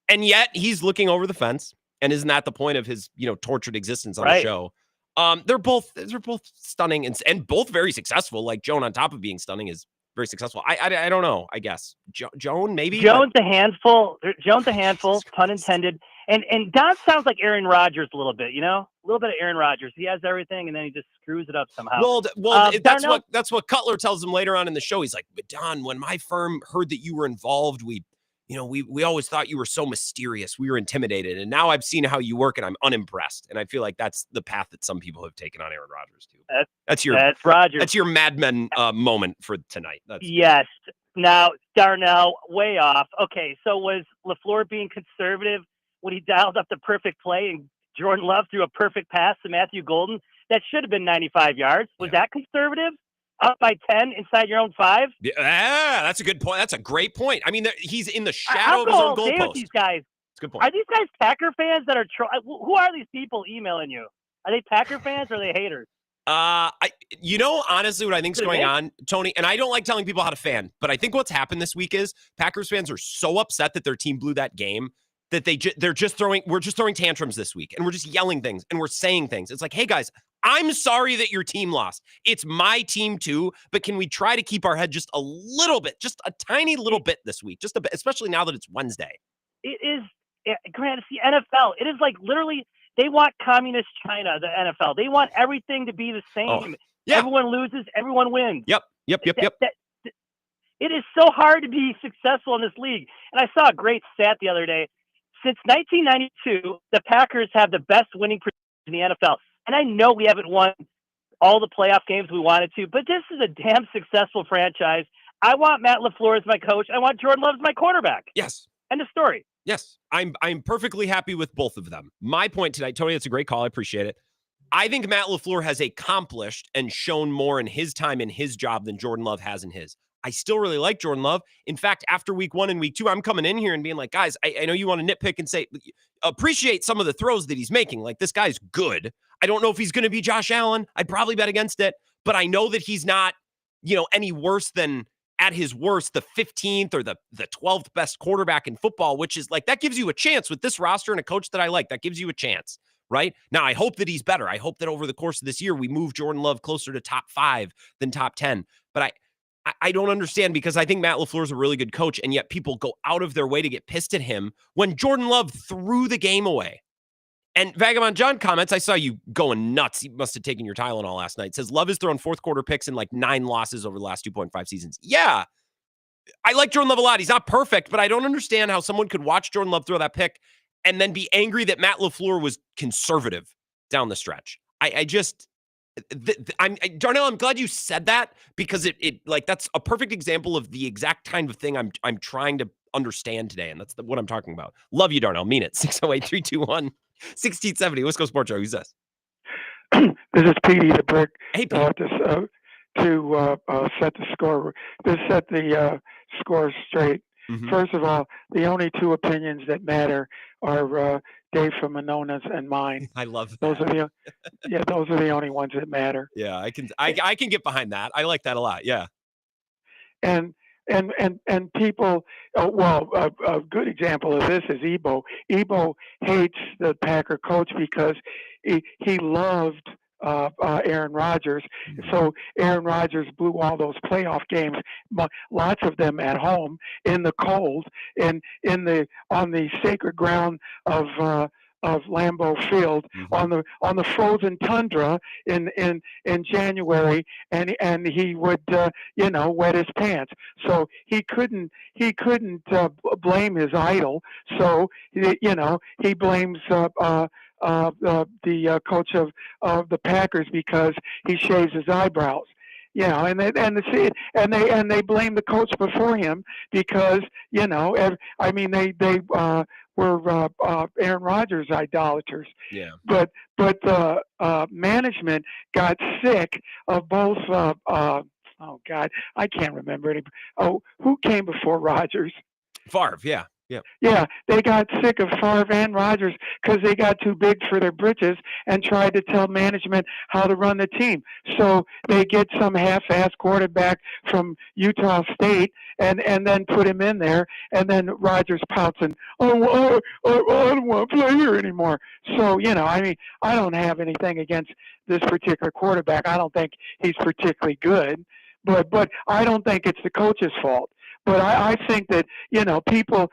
And yet he's looking over the fence. And isn't that the point of his, tortured existence on the show? They're both stunning and both very successful. Like Joan, on top of being stunning, is very successful. I don't know. I guess Joan maybe. Joan's a handful. Joan's a handful, pun intended. And Don sounds like Aaron Rodgers a little bit. A little bit of Aaron Rodgers. He has everything, and then he just screws it up somehow. Well, that's what Cutler tells him later on in the show. He's like, but Don, when my firm heard that you were involved, we always thought you were so mysterious. We were intimidated. And now I've seen how you work and I'm unimpressed. And I feel like that's the path that some people have taken on Aaron Rodgers too. That's Rodgers. That's your Mad Men moment for tonight. Yes. Now, Darnell, way off. Okay. So was LaFleur being conservative when he dialed up the perfect play and Jordan Love threw a perfect pass to Matthew Golden? That should have been 95 yards. Was that conservative? Up by 10 inside your own 5? Yeah, that's a good point. That's a great point. I mean, he's in the shadow of his own goalpost. These guys. That's a good point. Are these guys Packer fans that are who are these people emailing you? Are they Packer fans or are they haters? Honestly, what I think is going on, Tony, and I don't like telling people how to fan, but I think what's happened this week is Packers fans are so upset that their team blew that game that we're just throwing tantrums this week, and we're just yelling things and we're saying things. It's like, hey guys, I'm sorry that your team lost. It's my team too, but can we try to keep our head just a little bit, just a tiny little bit this week, just a bit, especially now that it's Wednesday. It is, Grant, it's the NFL. It is like literally they want communist China, the NFL. They want everything to be the same. Oh, yeah. Everyone loses, everyone wins. Yep. It is so hard to be successful in this league. And I saw a great stat the other day. Since 1992, the Packers have the best winning percentage in the NFL. And I know we haven't won all the playoff games we wanted to, but this is a damn successful franchise. I want Matt LaFleur as my coach. I want Jordan Love as my quarterback. Yes. End of story. Yes. I'm perfectly happy with both of them. My point tonight, Tony, that's a great call. I appreciate it. I think Matt LaFleur has accomplished and shown more in his time in his job than Jordan Love has in his. I still really like Jordan Love. In fact, after week 1 and week 2, I'm coming in here and being like, guys, I know you want to nitpick and say, appreciate some of the throws that he's making. Like, this guy's good. I don't know if he's going to be Josh Allen. I'd probably bet against it, but I know that he's not, any worse than at his worst, the 15th or the 12th best quarterback in football, which is like, that gives you a chance with this roster and a coach that I like. That gives you a chance, right? Now, I hope that he's better. I hope that over the course of this year, we move Jordan Love closer to top 5 than top 10. But I don't understand, because I think Matt LaFleur is a really good coach, and yet people go out of their way to get pissed at him when Jordan Love threw the game away. And Vagabond John comments, I saw you going nuts. He must have taken your Tylenol last night. Says Love has thrown fourth quarter picks in like 9 losses over the last 2.5 seasons. Yeah, I like Jordan Love a lot. He's not perfect, but I don't understand how someone could watch Jordan Love throw that pick and then be angry that Matt LaFleur was conservative down the stretch. Darnell, I'm glad you said that, because it like, that's a perfect example of the exact kind of thing I'm trying to understand today. And that's what I'm talking about. Love you, Darnell. Mean it. 608-321-1670. West Coast Sports Show. Who's this? This is Petey the Brick. Hey, Pete. To set the score, to set the score straight. Mm-hmm. First of all, the only 2 opinions that matter are Dave from Monona's and mine. I love that. Those are the only ones that matter. Yeah, I can get behind that. I like that a lot. Yeah. And people, a good example of this is Ebo. Ebo hates the Packer coach because he loved Aaron Rodgers. So Aaron Rodgers blew all those playoff games, lots of them at home in the cold and on the sacred ground of Lambeau Field, on the frozen tundra in January, and he would wet his pants. So he couldn't blame his idol. So he blames the coach of the Packers because he shaves his eyebrows. And they blame the coach before him because they were Aaron Rodgers idolaters. Yeah. But management got sick of both. Oh God, I can't remember any. Oh, who came before Rodgers? Favre. Yeah. Yeah, they got sick of Favre and Rodgers because they got too big for their britches and tried to tell management how to run the team. So they get some half-ass quarterback from Utah State and then put him in there, and then Rodgers pouts and, I don't want to play here anymore. So, I mean, I don't have anything against this particular quarterback. I don't think he's particularly good, but I don't think it's the coach's fault. But I think that, people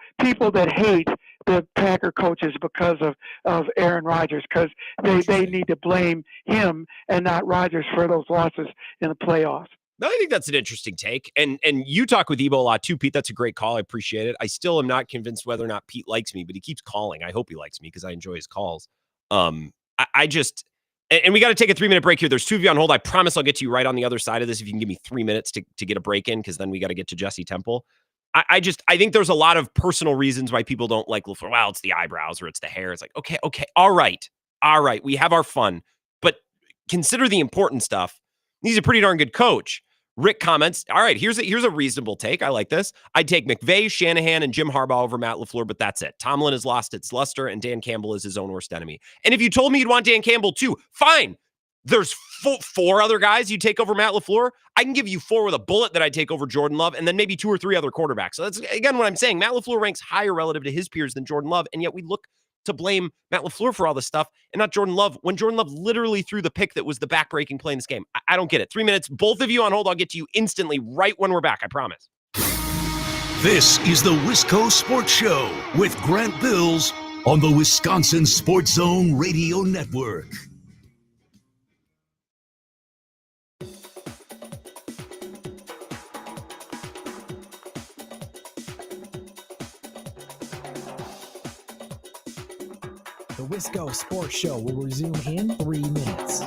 that hate the Packer coaches because of Aaron Rodgers, because they need to blame him and not Rodgers for those losses in the playoffs. No, I think that's an interesting take. And you talk with Ebo a lot too, Pete. That's a great call. I appreciate it. I still am not convinced whether or not Pete likes me, but he keeps calling. I hope he likes me because I enjoy his calls. I just... And we got to take a 3-minute break here. There's 2 of you on hold. I promise I'll get to you right on the other side of this if you can give me 3 minutes to get a break in, because then we got to get to Jesse Temple. I think there's a lot of personal reasons why people don't like LaFleur. Well, it's the eyebrows or it's the hair. It's like, okay, all right. We have our fun. But consider the important stuff. He's a pretty darn good coach. Rick comments, all right, here's a reasonable take. I like this. I'd take McVay, Shanahan, and Jim Harbaugh over Matt LaFleur, but that's it. Tomlin has lost its luster, and Dan Campbell is his own worst enemy. And if you told me you'd want Dan Campbell too, fine. There's 4 other guys you take over Matt LaFleur. I can give you 4 with a bullet that I'd take over Jordan Love, and then maybe 2 or 3 other quarterbacks. So that's, again, what I'm saying. Matt LaFleur ranks higher relative to his peers than Jordan Love, and yet we look to blame Matt LaFleur for all this stuff and not Jordan Love, when Jordan Love literally threw the pick that was the back-breaking play in this game. I don't get it. 3 minutes, both of you on hold. I'll get to you instantly right when we're back, I promise. This is the Wisco Sports Show with Grant Bills on the Wisconsin Sports Zone Radio Network. The Wisco Sports Show will resume in 3 minutes.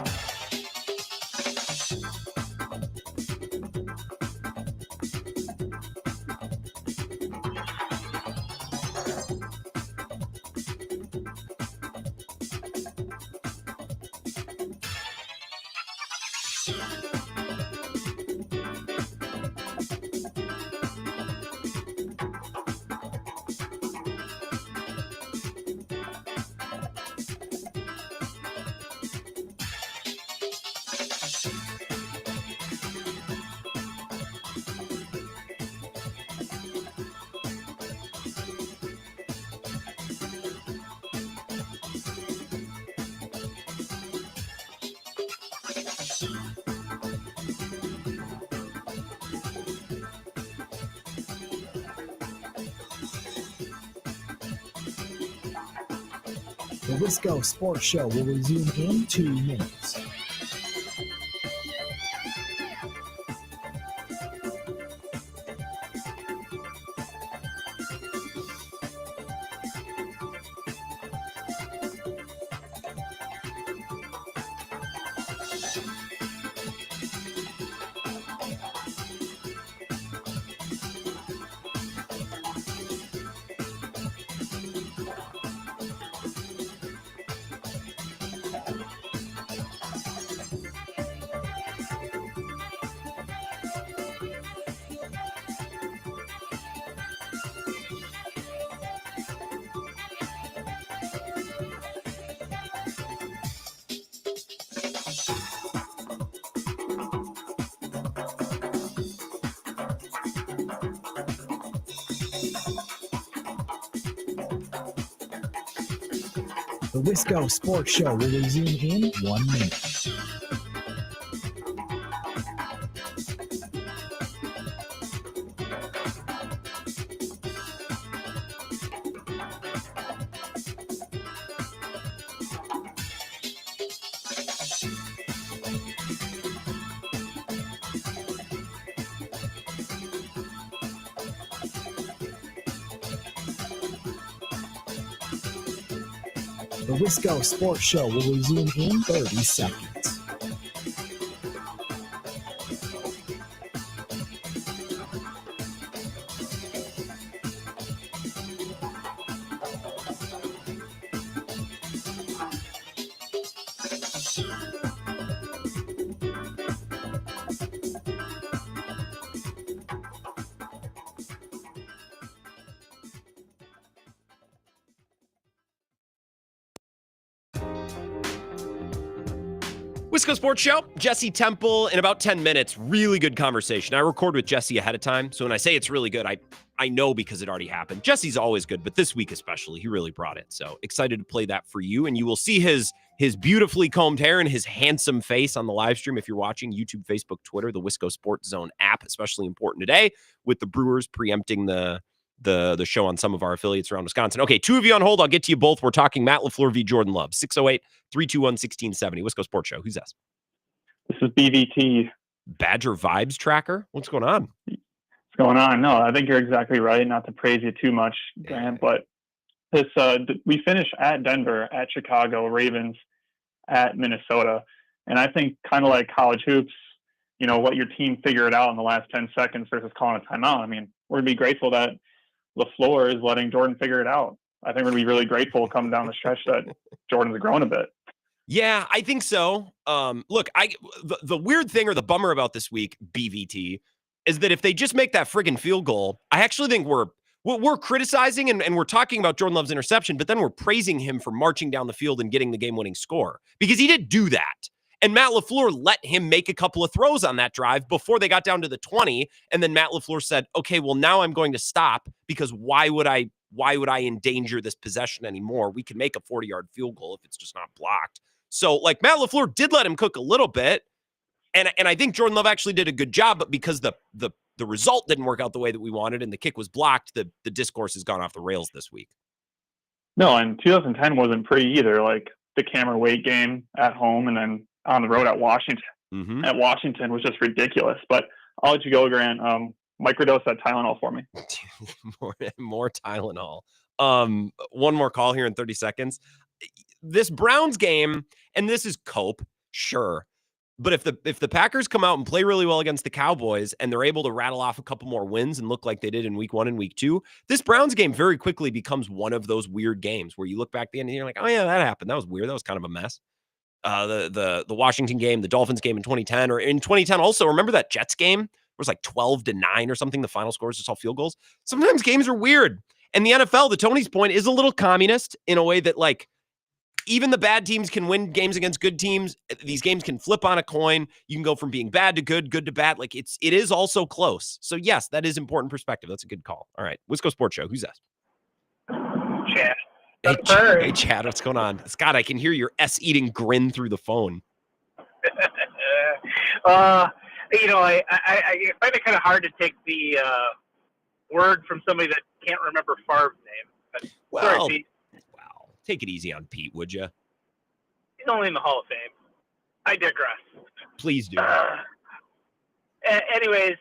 The Wisco Sports Show will resume in 2 minutes. The Wisco Sports Show will resume in 1 minute. The Wisco Sports Show will resume in 30 seconds. Wisco Sports Show, Jesse Temple in about 10 minutes. Really good conversation. I record with Jesse ahead of time, so when I say it's really good, I know because it already happened. Jesse's always good, but this week especially, he really brought it. So excited to play that for you, and you will see his beautifully combed hair and his handsome face on the live stream if you're watching YouTube, Facebook, Twitter, the Wisco Sports Zone app, especially important today with the Brewers preempting the show on some of our affiliates around Wisconsin. Okay, two of you on hold. I'll get to you both. We're talking Matt LaFleur v. Jordan Love. 608-321-1670. Wisco Sports Show. Who's this? This is BVT. Badger Vibes Tracker? What's going on? What's going on? No, I think you're exactly right. Not to praise you too much, Grant, but this we finish at Denver, at Chicago, Ravens, at Minnesota. And I think kind of like college hoops, you know, what your team figured out in the last 10 seconds versus calling a timeout. I mean, we're going to be grateful that LaFleur is letting Jordan figure it out. I think we're going to be really grateful coming down the stretch that Jordan's grown a bit. Yeah, I think so. Look, the weird thing or the bummer about this week, BVT, is that if they just make that friggin' field goal, I actually think we're criticizing and we're talking about Jordan Love's interception, but then we're praising him for marching down the field and getting the game-winning score because he did do that. And Matt LaFleur let him make a couple of throws on that drive before they got down to the 20. And then Matt LaFleur said, okay, well, now I'm going to stop because why would I endanger this possession anymore? We can make a 40-yard field goal if it's just not blocked. So, like, Matt LaFleur did let him cook a little bit. And I think Jordan Love actually did a good job, but because the result didn't work out the way that we wanted and the kick was blocked, the discourse has gone off the rails this week. No, and 2010 wasn't pretty either. Like, the Cameron Wade game at home and then on the road at Washington. Mm-hmm. At Washington was just ridiculous. But I'll let you go, Grant. Microdose that Tylenol for me. more Tylenol. One more call here in 30 seconds. This Browns game, and this is cope, sure. But if the Packers come out and play really well against the Cowboys and they're able to rattle off a couple more wins and look like they did in week 1 and week 2, this Browns game very quickly becomes one of those weird games where you look back at the end and you're like, oh yeah, that happened. That was weird. That was kind of a mess. The Washington game, the Dolphins game in 2010, or in 2010 also, remember that Jets game? It was like 12-9 or something. The final score is just all field goals. Sometimes games are weird. And the NFL, to Tony's point, is a little communist in a way that, like, even the bad teams can win games against good teams. These games can flip on a coin. You can go from being bad to good to bad. Like, it is also close. So yes, that is important perspective. That's a good call. All right. Wisco Sports Show. Who's that? Chad. Hey, Chad, what's going on? Scott, I can hear your S-eating grin through the phone. You know, I find it kind of hard to take the word from somebody that can't remember Favre's name. But sorry, Pete. Take it easy on Pete, would you? He's only in the Hall of Fame. I digress. Please do. Anyways,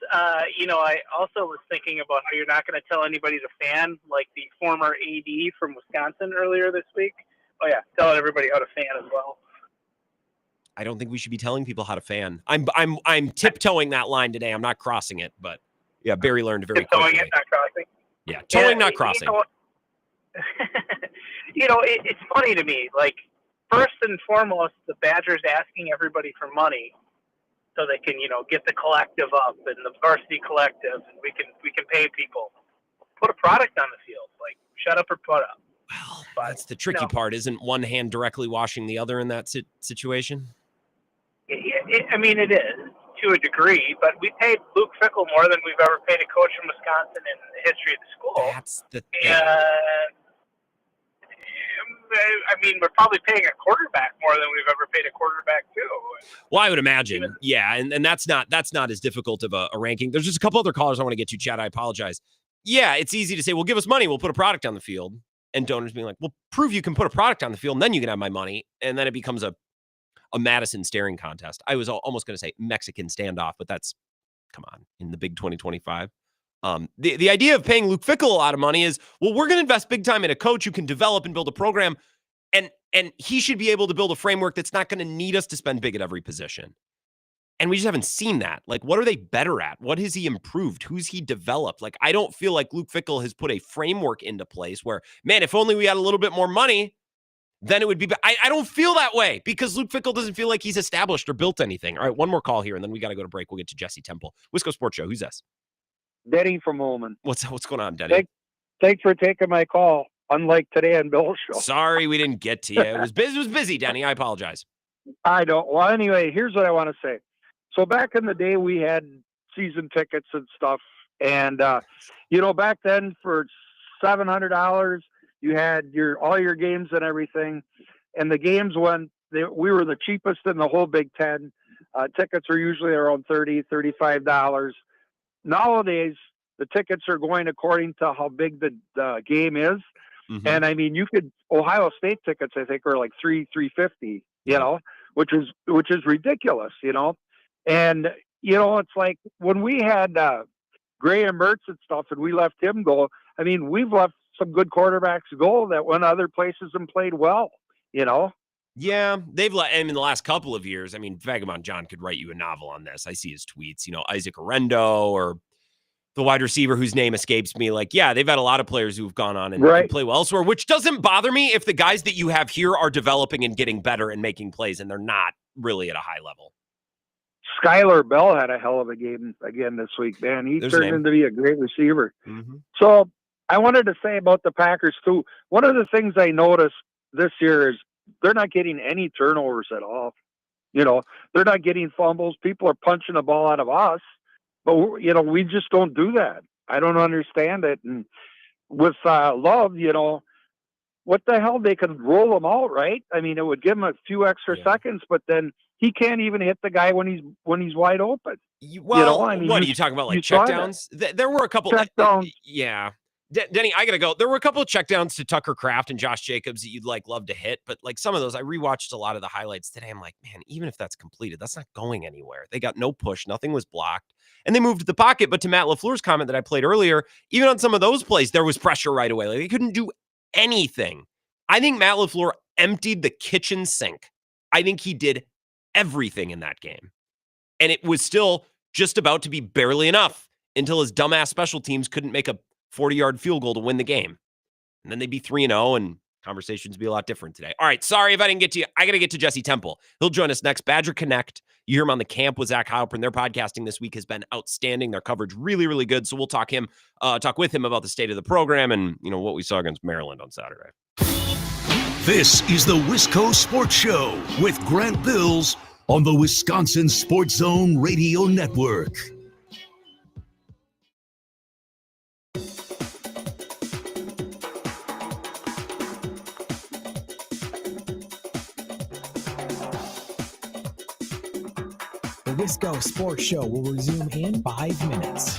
you know, I also was thinking about how you're not going to tell anybody's a fan, like the former AD from Wisconsin earlier this week. Oh yeah, tell everybody how to fan as well. I don't think we should be telling people how to fan. I'm tiptoeing that line today. I'm not crossing it, but yeah, Barry learned very quickly. Tiptoeing it, not crossing. Yeah, towing, not crossing. You know, it's funny to me. Like, first and foremost, the Badgers asking everybody for money so they can, you know, get the collective up and the varsity collective, and we can pay people. Put a product on the field. Like, shut up or put up. Well, that's the tricky part. Isn't one hand directly washing the other in that situation? I mean, it is to a degree, but we paid Luke Fickell more than we've ever paid a coach from Wisconsin in the history of the school. That's the thing. I mean, we're probably paying a quarterback more than we've ever paid a quarterback too. Well, I would imagine, yeah, and that's not as difficult of a ranking. There's just a couple other callers I want to get to, Chad. I apologize. Yeah, it's easy to say, well, give us money, we'll put a product on the field, and donors being like, well, prove you can put a product on the field, and then you can have my money, and then it becomes a Madison staring contest. I was almost going to say Mexican standoff, but that's, come on, in the big 2025. The idea of paying Luke Fickell a lot of money is, well, we're going to invest big time in a coach who can develop and build a program, and he should be able to build a framework that's not going to need us to spend big at every position. And we just haven't seen that. Like, what are they better at? What has he improved? Who's he developed? Like, I don't feel like Luke Fickell has put a framework into place where, man, if only we had a little bit more money, then it would be. I don't feel that way because Luke Fickell doesn't feel like he's established or built anything. All right, one more call here, and then we got to go to break. We'll get to Jesse Temple. Wisco Sports Show. Who's this? Denny from Ullman. What's going on, Denny? Thanks for taking my call. Unlike today on Bill's show. Sorry we didn't get to you. It was busy, Denny. I apologize. I don't. Well, anyway, here's what I want to say. So back in the day, we had season tickets and stuff, and back then for $700, you had all your games and everything. And the games we were the cheapest in the whole Big Ten. Tickets are usually around $35. Nowadays, the tickets are going according to how big the game is. Mm-hmm. And I mean, Ohio State tickets, I think, are like $350, which is ridiculous, And, it's like when we had Graham Mertz and stuff and we let him go, I mean, we've let some good quarterbacks go that went other places and played well, Yeah, they've let him in the last couple of years. I mean, Vagabond John could write you a novel on this. I see his tweets, Isaac Orendo or the wide receiver whose name escapes me. Like, yeah, they've had a lot of players who've gone on and play well elsewhere, which doesn't bother me if the guys that you have here are developing and getting better and making plays and they're not really at a high level. Skylar Bell had a hell of a game again this week, man. He turned into be a great receiver. Mm-hmm. So I wanted to say about the Packers too. One of the things I noticed this year is they're not getting any turnovers at all. They're not getting fumbles. People are punching the ball out of us, but we just don't do that. I don't understand it. And with Love, what the hell? They could roll them out, right? I mean, it would give him a few extra seconds, but then he can't even hit the guy when he's wide open. Well, what are you talking about? Like checkdowns? There were a couple. Checkdowns. Yeah. Denny, I got to go. There were a couple of checkdowns to Tucker Kraft and Josh Jacobs that you'd love to hit. But some of those, I rewatched a lot of the highlights today. I'm like, man, even if that's completed, that's not going anywhere. They got no push. Nothing was blocked. And they moved the pocket. But to Matt LaFleur's comment that I played earlier, even on some of those plays, there was pressure right away. They couldn't do anything. I think Matt LaFleur emptied the kitchen sink. I think he did everything in that game. And it was still just about to be barely enough until his dumbass special teams couldn't make a 40-yard field goal to win the game. And then they'd be 3-0 and conversations would be a lot different today. All right, sorry if I didn't get to you. I got to get to Jesse Temple. He'll join us next. Badger Connect. You hear him on the camp with Zach Heilprin. Their podcasting this week has been outstanding. Their coverage really, really good. So we'll talk with him about the state of the program and, what we saw against Maryland on Saturday. This is the Wisco Sports Show with Grant Bills on the Wisconsin Sports Zone Radio Network. The Wisco Sports Show will resume in 5 minutes.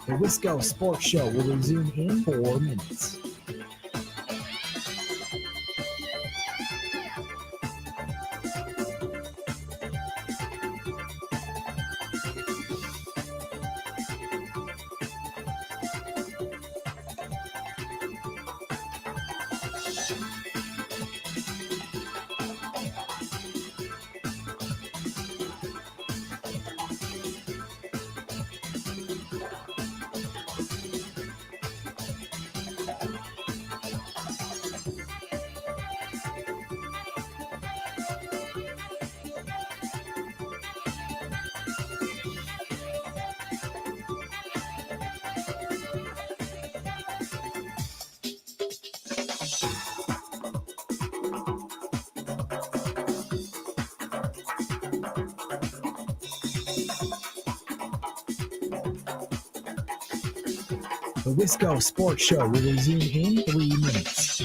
The Wisco Sports Show will resume in 4 minutes. The Wisco Sports Show will resume in 3 minutes.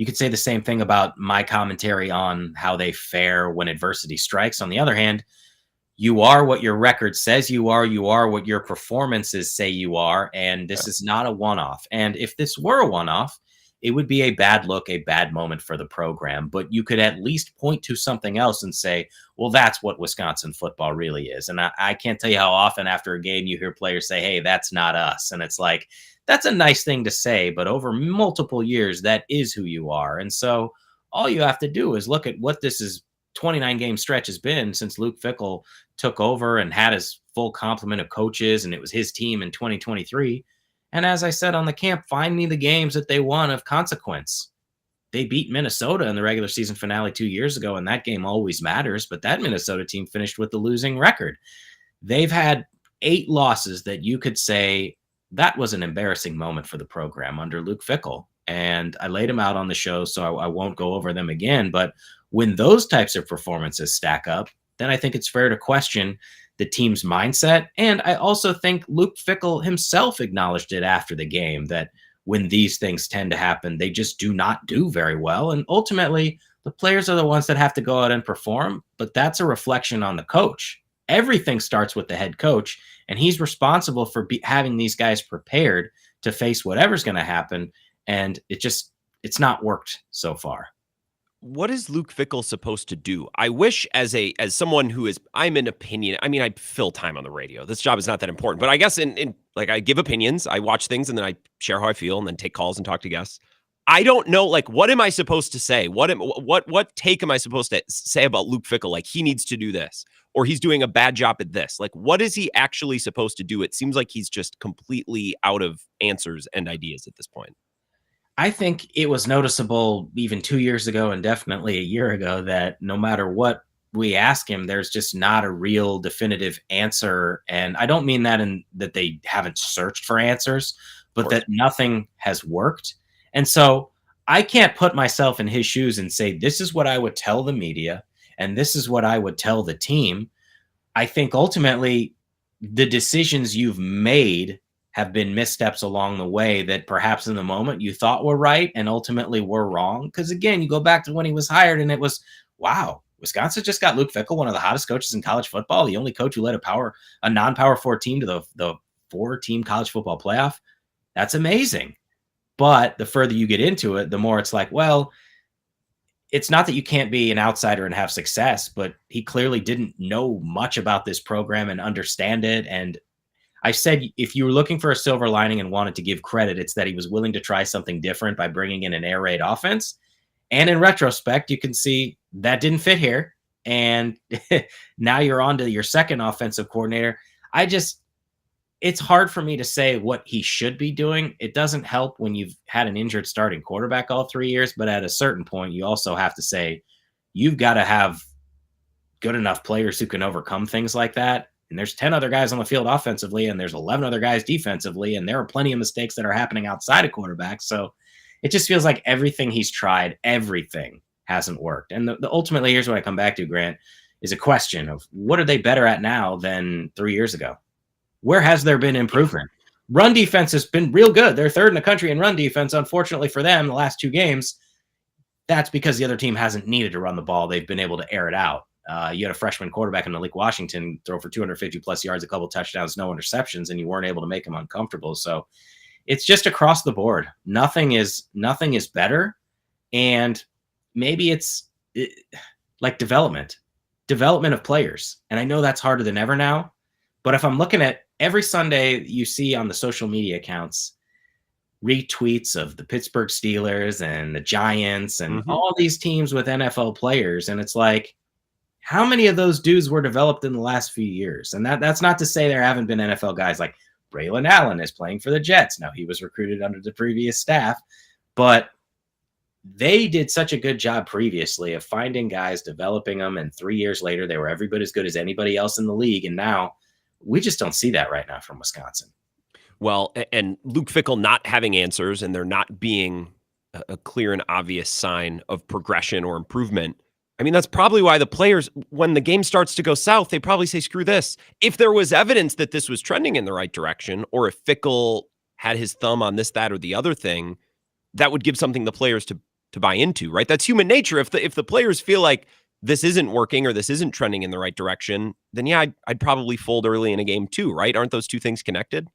You could say the same thing about my commentary on how they fare when adversity strikes. On the other hand, you are what your record says you are what your performances say you are, and this is not a one-off. And if this were a one-off, it would be a bad look, a bad moment for the program, but you could at least point to something else and say, well, that's what Wisconsin football really is. And I can't tell you how often after a game you hear players say, hey, that's not us. And it's like, that's a nice thing to say, but over multiple years, that is who you are. And so all you have to do is look at what this is 29 game stretch has been since Luke Fickell took over and had his full complement of coaches, and it was his team in 2023. And as I said on the camp, find me the games that they won of consequence. They beat Minnesota in the regular season finale 2 years ago, and that game always matters, but that Minnesota team finished with the losing record. They've had 8 losses that you could say that was an embarrassing moment for the program under Luke Fickell. And I laid them out on the show, so I won't go over them again. But when those types of performances stack up, then I think it's fair to question the team's mindset. And I also think Luke Fickell himself acknowledged it after the game, that when these things tend to happen, they just do not do very well. And ultimately, the players are the ones that have to go out and perform, but that's a reflection on the coach. Everything starts with the head coach, and he's responsible for having these guys prepared to face whatever's going to happen. And it's not worked so far. What is Luke Fickell supposed to do? I wish as someone who is, I'm an opinion. I mean, I fill time on the radio. This job is not that important, but I guess in like I give opinions, I watch things, and then I share how I feel and then take calls and talk to guests. I don't know, like, what am I supposed to say? What take am I supposed to say about Luke Fickell? Like, he needs to do this, or he's doing a bad job at this. Like, what is he actually supposed to do? It seems like he's just completely out of answers and ideas at this point. I think it was noticeable even 2 years ago and definitely a year ago that no matter what we ask him, there's just not a real definitive answer. And I don't mean that in that they haven't searched for answers, but that nothing has worked. And so I can't put myself in his shoes and say, this is what I would tell the media and this is what I would tell the team. I think ultimately the decisions you've made have been missteps along the way that perhaps in the moment you thought were right and ultimately were wrong. Because again, you go back to when he was hired and it was, wow, Wisconsin just got Luke Fickell, one of the hottest coaches in college football, the only coach who led a non-power 4 team to the 4-team college football playoff. That's amazing. But the further you get into it, the more it's like, well, it's not that you can't be an outsider and have success, but he clearly didn't know much about this program and understand it. And I said, if you were looking for a silver lining and wanted to give credit, it's that he was willing to try something different by bringing in an air raid offense. And in retrospect, you can see that didn't fit here. And now you're on to your second offensive coordinator. It's hard for me to say what he should be doing. It doesn't help when you've had an injured starting quarterback all 3 years. But at a certain point, you also have to say, you've got to have good enough players who can overcome things like that. And there's 10 other guys on the field offensively, and there's 11 other guys defensively, and there are plenty of mistakes that are happening outside of quarterbacks. So it just feels like everything he's tried, everything hasn't worked. And ultimately, here's what I come back to, Grant, is a question of what are they better at now than 3 years ago? Where has there been improvement? Run defense has been real good. They're third in the country in run defense. Unfortunately for them, the last 2 games, that's because the other team hasn't needed to run the ball. They've been able to air it out. You had a freshman quarterback in Malik Washington throw for 250 plus yards, a couple touchdowns, no interceptions, and you weren't able to make him uncomfortable. So it's just across the board. Nothing is better. And maybe it's like development of players. And I know that's harder than ever now. But if I'm looking at every Sunday, you see on the social media accounts retweets of the Pittsburgh Steelers and the Giants and all these teams with NFL players. And it's like, how many of those dudes were developed in the last few years? And that's not to say there haven't been NFL guys like Braylon Allen is playing for the Jets. Now, he was recruited under the previous staff, but they did such a good job previously of finding guys, developing them, and 3 years later, they were every bit as good as anybody else in the league. And now we just don't see that right now from Wisconsin. Well, and Luke Fickell not having answers and there not being a clear and obvious sign of progression or improvement. I mean, that's probably why the players, when the game starts to go south, they probably say, screw this. If there was evidence that this was trending in the right direction, or if Fickell had his thumb on this, that, or the other thing, that would give something the players to to buy into, right? That's human nature. If the players feel like this isn't working or this isn't trending in the right direction, then yeah, I'd probably fold early in a game too, right? Aren't those two things connected?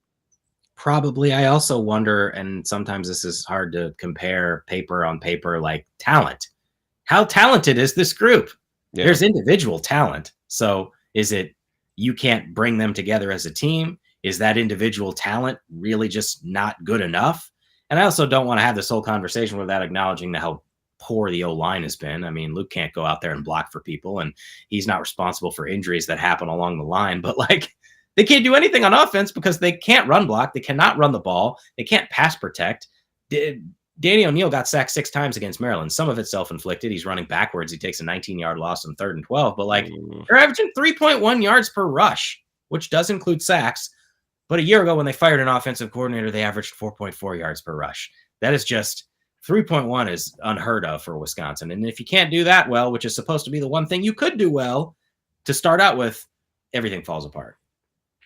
Probably. I also wonder, and sometimes this is hard to compare paper on paper, like talent. How talented is this group? Yeah. There's individual talent. So is it you can't bring them together as a team? Is that individual talent really just not good enough? And I also don't want to have this whole conversation without acknowledging how poor the O-line has been. I mean, Luke can't go out there and block for people, and he's not responsible for injuries that happen along the line. But like, they can't do anything on offense because they can't run block. They cannot run the ball. They can't pass protect. Danny O'Neal got sacked 6 times against Maryland. Some of it self-inflicted. He's running backwards. He takes a 19-yard loss on 3rd and 12. But like, they're averaging 3.1 yards per rush, which does include sacks. But a year ago, when they fired an offensive coordinator, they averaged 4.4 yards per rush. That is just 3.1 is unheard of for Wisconsin. And if you can't do that well, which is supposed to be the one thing you could do well to start out with, everything falls apart.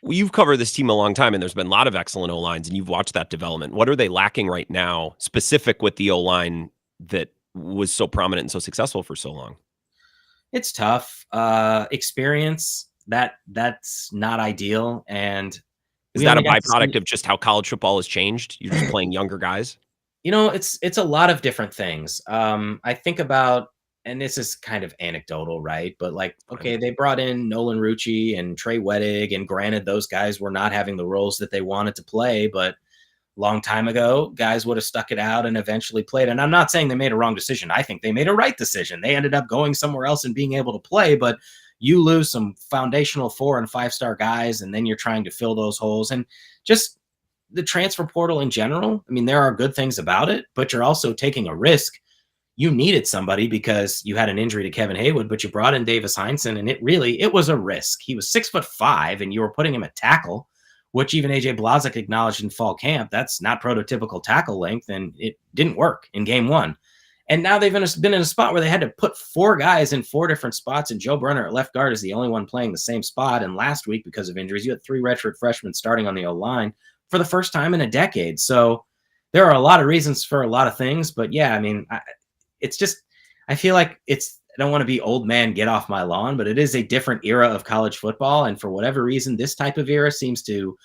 Well, you've covered this team a long time, and there's been a lot of excellent O-lines, and you've watched that development. What are they lacking right now, specific with the O-line that was so prominent and so successful for so long? It's tough. Experience, that's not ideal. And is that a byproduct of just how college football has changed? You're just playing younger guys? You know, it's a lot of different things. I think about, and this is kind of anecdotal, right? But like, okay, they brought in Nolan Rucci and Trey Wettig, and granted, those guys were not having the roles that they wanted to play, but long time ago, guys would have stuck it out and eventually played. And I'm not saying they made a wrong decision. I think they made a right decision. They ended up going somewhere else and being able to play, but you lose some foundational 4- and 5-star guys, and then you're trying to fill those holes. And just the transfer portal in general, I mean, there are good things about it, but you're also taking a risk. You needed somebody because you had an injury to Kevin Haywood, but you brought in Davis Heinsohn, and it was a risk. He was 6'5", and you were putting him at tackle, which even AJ Blazik acknowledged in fall camp. That's not prototypical tackle length, and it didn't work in game 1. And now they've been in a spot where they had to put 4 guys in 4 different spots, and Joe Brunner at left guard is the only one playing the same spot. And last week, because of injuries, you had 3 redshirt freshmen starting on the O-line for the first time in a decade. So there are a lot of reasons for a lot of things, but yeah, I mean, it's just, I feel like I don't want to be old man, get off my lawn, but it is a different era of college football. And for whatever reason, this type of era seems to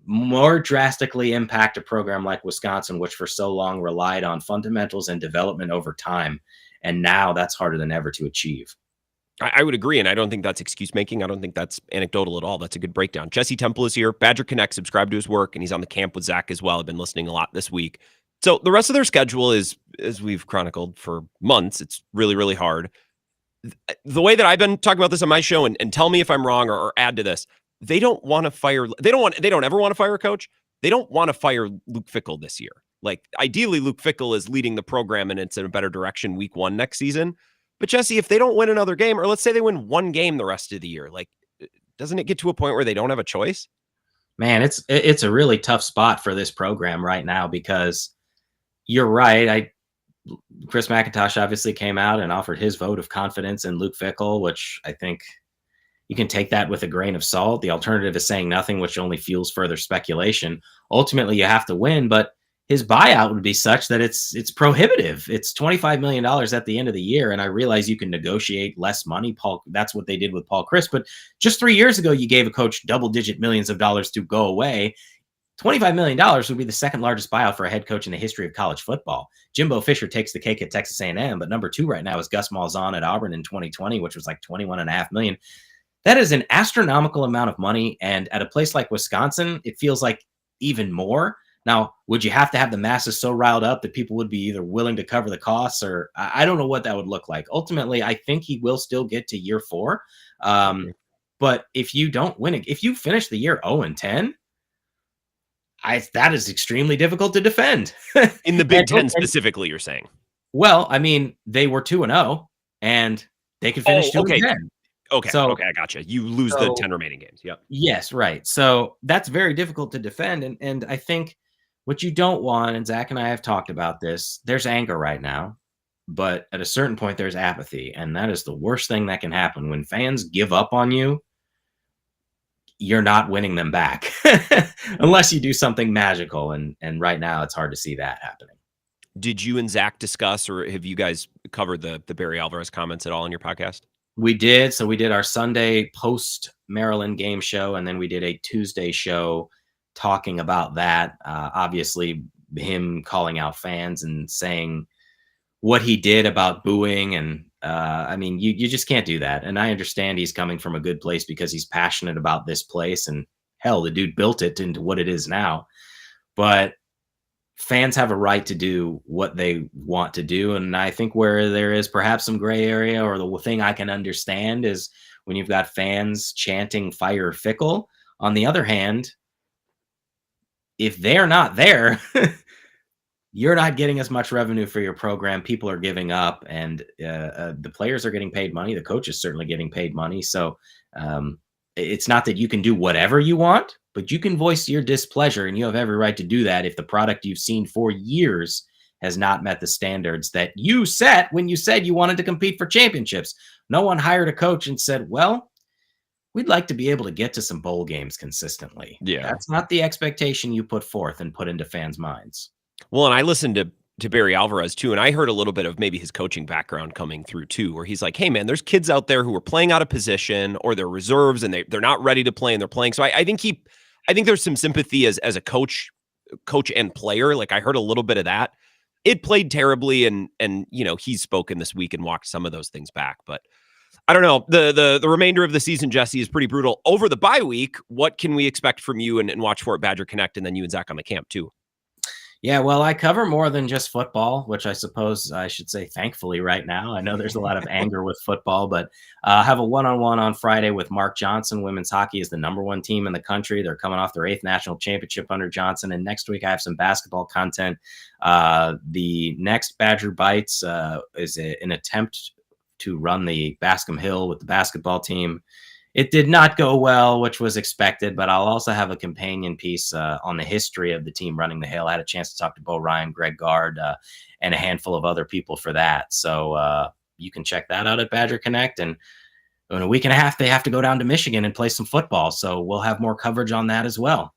more drastically impact a program like Wisconsin, which for so long relied on fundamentals and development over time. And now that's harder than ever to achieve. I would agree, and I don't think that's excuse making. I don't think that's anecdotal at all. That's a good breakdown. Jesse Temple is here. Badger Connect, subscribe to his work, and he's on the camp with Zach as well. I've been listening a lot this week. So the rest of their schedule is, as we've chronicled for months, it's really, really hard. The way that I've been talking about this on my show, and tell me if I'm wrong or add to this, they don't want to fire. They don't ever want to fire a coach. They don't want to fire Luke Fickell this year. Like, ideally, Luke Fickell is leading the program and it's in a better direction week 1 next season. But Jesse, if they don't win another game, or let's say they win 1 game the rest of the year, like, doesn't it get to a point where they don't have a choice? Man, it's a really tough spot for this program right now, because you're right. Chris McIntosh obviously came out and offered his vote of confidence in Luke Fickell, which I think you can take that with a grain of salt. The alternative is saying nothing, which only fuels further speculation. Ultimately, you have to win, but his buyout would be such that it's prohibitive. It's $25 million at the end of the year. And I realize you can negotiate less money. That's what they did with Paul Chryst. But just 3 years ago, you gave a coach double-digit millions of dollars to go away. $25 million would be the second largest buyout for a head coach in the history of college football. Jimbo Fisher takes the cake at Texas A&M, but number 2 right now is Gus Malzahn at Auburn in 2020, which was like $21.5 million. That is an astronomical amount of money. And at a place like Wisconsin, it feels like even more. Now, would you have to have the masses so riled up that people would be either willing to cover the costs, or I don't know what that would look like. Ultimately, I think he will still get to year 4. But if you don't win it, if you finish the year 0-10, that is extremely difficult to defend. In the Big Ten specifically, you're saying? Well, I mean, they were 2-0, and they could finish 2-10. Okay, I gotcha. You lose the 10 remaining games. Yep. Yes, right. So that's very difficult to defend. And I think what you don't want, and Zach and I have talked about this, there's anger right now, but at a certain point, there's apathy. And that is the worst thing that can happen. When fans give up on you, you're not winning them back unless you do something magical. And right now, it's hard to see that happening. Did you and Zach discuss, or have you guys covered the Barry Alvarez comments at all in your podcast? We did. So we did our Sunday post Maryland game show, and then we did a Tuesday show talking about that. Obviously, him calling out fans and saying what he did about booing. And I mean, you just can't do that. And I understand he's coming from a good place because he's passionate about this place. And hell, the dude built it into what it is now. But fans have a right to do what they want to do. And I think where there is perhaps some gray area, or the thing I can understand, is when you've got fans chanting fire Fickle. On the other hand, if they're not there, you're not getting as much revenue for your program. People are giving up, and the players are getting paid money. The coach is certainly getting paid money. So it's not that you can do whatever you want, but you can voice your displeasure, and you have every right to do that if the product you've seen for years has not met the standards that you set when you said you wanted to compete for championships. No one hired a coach and said, well, we'd like to be able to get to some bowl games consistently. Yeah. That's not the expectation you put forth and put into fans' minds. Well, and I listened to Barry Alvarez too, and I heard a little bit of maybe his coaching background coming through too, where he's like, hey man, there's kids out there who are playing out of position, or they're reserves and they're not ready to play and they're playing. So I think there's some sympathy as a coach and player. Like, I heard a little bit of that. It played terribly, and he's spoken this week and walked some of those things back. But I don't know. The remainder of the season, Jesse, is pretty brutal. Over the bye week, what can we expect from you and watch for at Badger Connect, and then you and Zach on the camp too? Yeah, well, I cover more than just football, which I suppose I should say thankfully right now. I know there's a lot of anger with football, but I have a one-on-one on Friday with Mark Johnson. Women's hockey is the #1 team in the country. They're coming off their 8th national championship under Johnson. And next week I have some basketball content. The next Badger Bites is an attempt to run the Bascom Hill with the basketball team. It did not go well, which was expected, but I'll also have a companion piece on the history of the team running the hill. I had a chance to talk to Bo Ryan, Greg Gard, and a handful of other people for that. So you can check that out at Badger Connect. And in a week and a half, they have to go down to Michigan and play some football. So we'll have more coverage on that as well.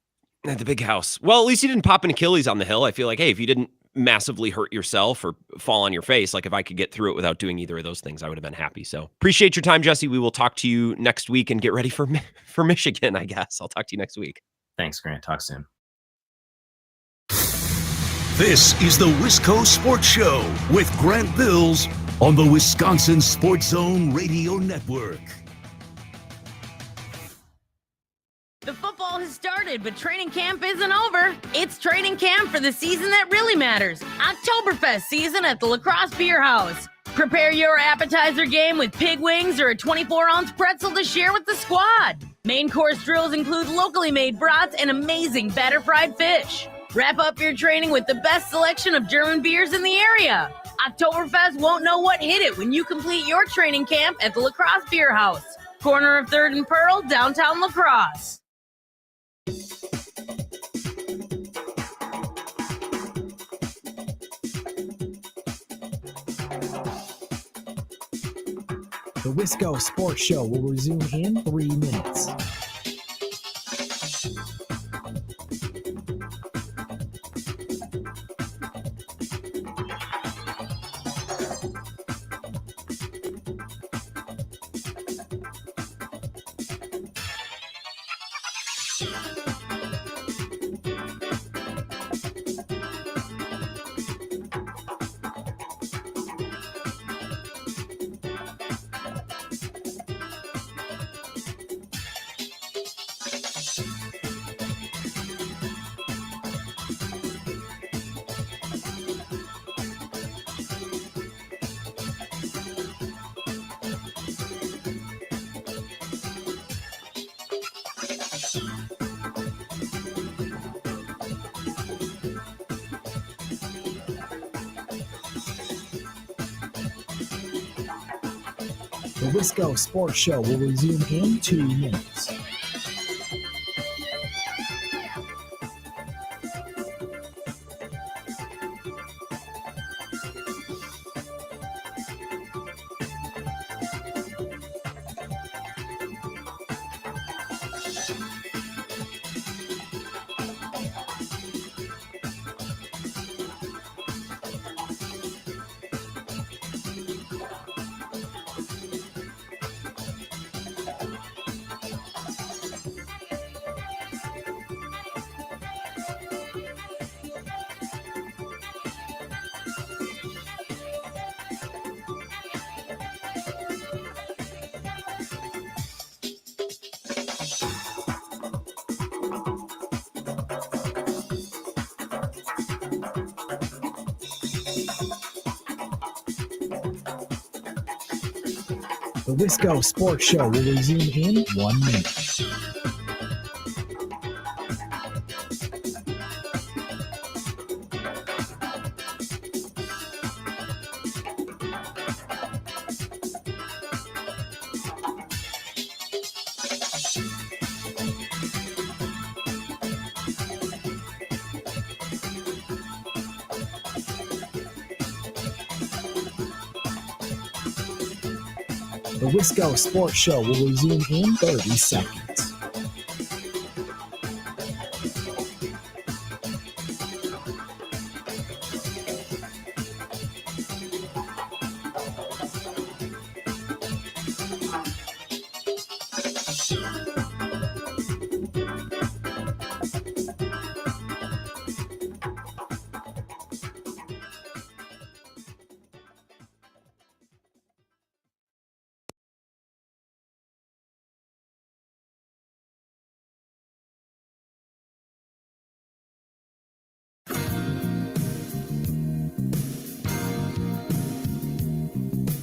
At the big house. Well, at least you didn't pop an Achilles on the hill. I feel like, hey, if you didn't massively hurt yourself or fall on your face, like if I could get through it without doing either of those things, I would have been happy. So appreciate your time, Jesse. We will talk to you next week and get ready for Michigan, I guess. I'll talk to you next week. Thanks, Grant. Talk soon. This is the Wisco Sports Show with Grant Bills on the Wisconsin Sports Zone Radio Network. The football has started, but training camp isn't over. It's training camp for the season that really matters. Oktoberfest season at the La Crosse Beer House. Prepare your appetizer game with pig wings or a 24-ounce pretzel to share with the squad. Main course drills include locally made brats and amazing batter fried fish. Wrap up your training with the best selection of German beers in the area. Oktoberfest won't know what hit it when you complete your training camp at the La Crosse Beer House. Corner of 3rd and Pearl, downtown La Crosse. The Wisco Sports Show will resume in 3 minutes. The Wisco Sports Show will resume in 2 minutes. The Wisco Sports Show will resume in 1 minute. The Wisco Sports Show will resume in 30 seconds.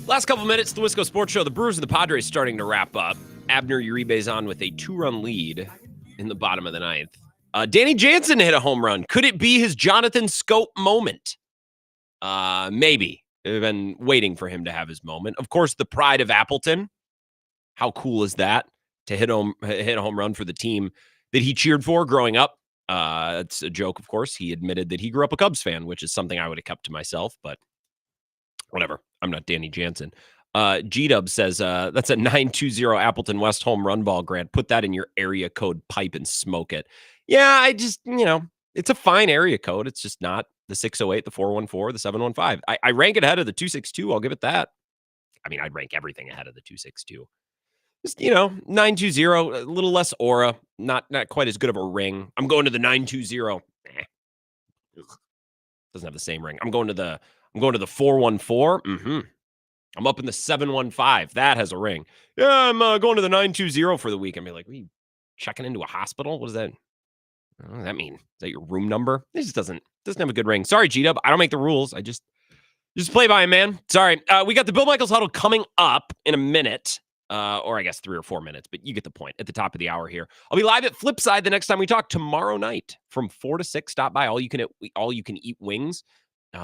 Last couple minutes, the Wisco Sports Show. The Brewers and the Padres starting to wrap up. Abner Uribe's on with a 2-run lead in the bottom of the ninth. Danny Jansen hit a home run. Could it be his Jonathan Scope moment? Maybe. I've been waiting for him to have his moment. Of course, the pride of Appleton. How cool is that to hit a home run for the team that he cheered for growing up? It's a joke, of course. He admitted that he grew up a Cubs fan, which is something I would have kept to myself, but whatever. I'm not Danny Jansen. G-Dub says, that's a 920 Appleton West home run ball, Grant. Put that in your area code pipe and smoke it. Yeah, I just, it's a fine area code. It's just not the 608, the 414, the 715. I rank it ahead of the 262. I'll give it that. I mean, I'd rank everything ahead of the 262. Just, 920, a little less aura. Not quite as good of a ring. I'm going to the 920. Doesn't have the same ring. I'm going to the 414. I'm up in the 715. That has a ring. Yeah, I'm going to the 920 for the week. I mean, like, are you checking into a hospital? What does that mean? Is that your room number? It just doesn't have a good ring. Sorry, G-Dub. I don't make the rules. I just play by 'em, man. Sorry. We got the Bill Michaels Huddle coming up in a minute. Or I guess 3 or 4 minutes, but you get the point at the top of the hour here. I'll be live at Flipside the next time we talk tomorrow night from 4 to 6. Stop by. All you can eat wings.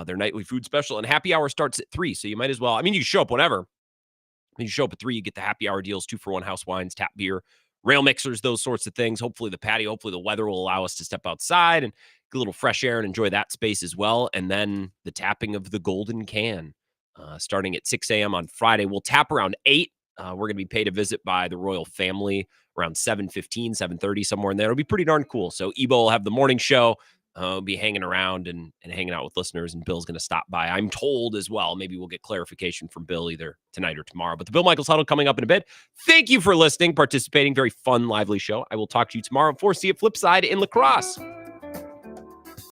Their nightly food special, and happy hour starts at 3. So you might as well. I mean, you can show up whenever. When you show up at 3, you get the happy hour deals, 2-for-1 house wines, tap beer, rail mixers, those sorts of things. Hopefully the patio, hopefully the weather will allow us to step outside and get a little fresh air and enjoy that space as well. And then the tapping of the golden can starting at 6 a.m. on Friday. We'll tap around 8. We're going to be paid a visit by the royal family around 7:15, 7:30, somewhere in there. It'll be pretty darn cool. So Ebo will have the morning show. Be hanging around and hanging out with listeners, and Bill's going to stop by, I'm told, as well. Maybe we'll get clarification from Bill either tonight or tomorrow. But the Bill Michaels Huddle coming up in a bit. Thank you for listening, participating. Very fun, lively show. I will talk to you tomorrow. See you at Flipside in La Crosse.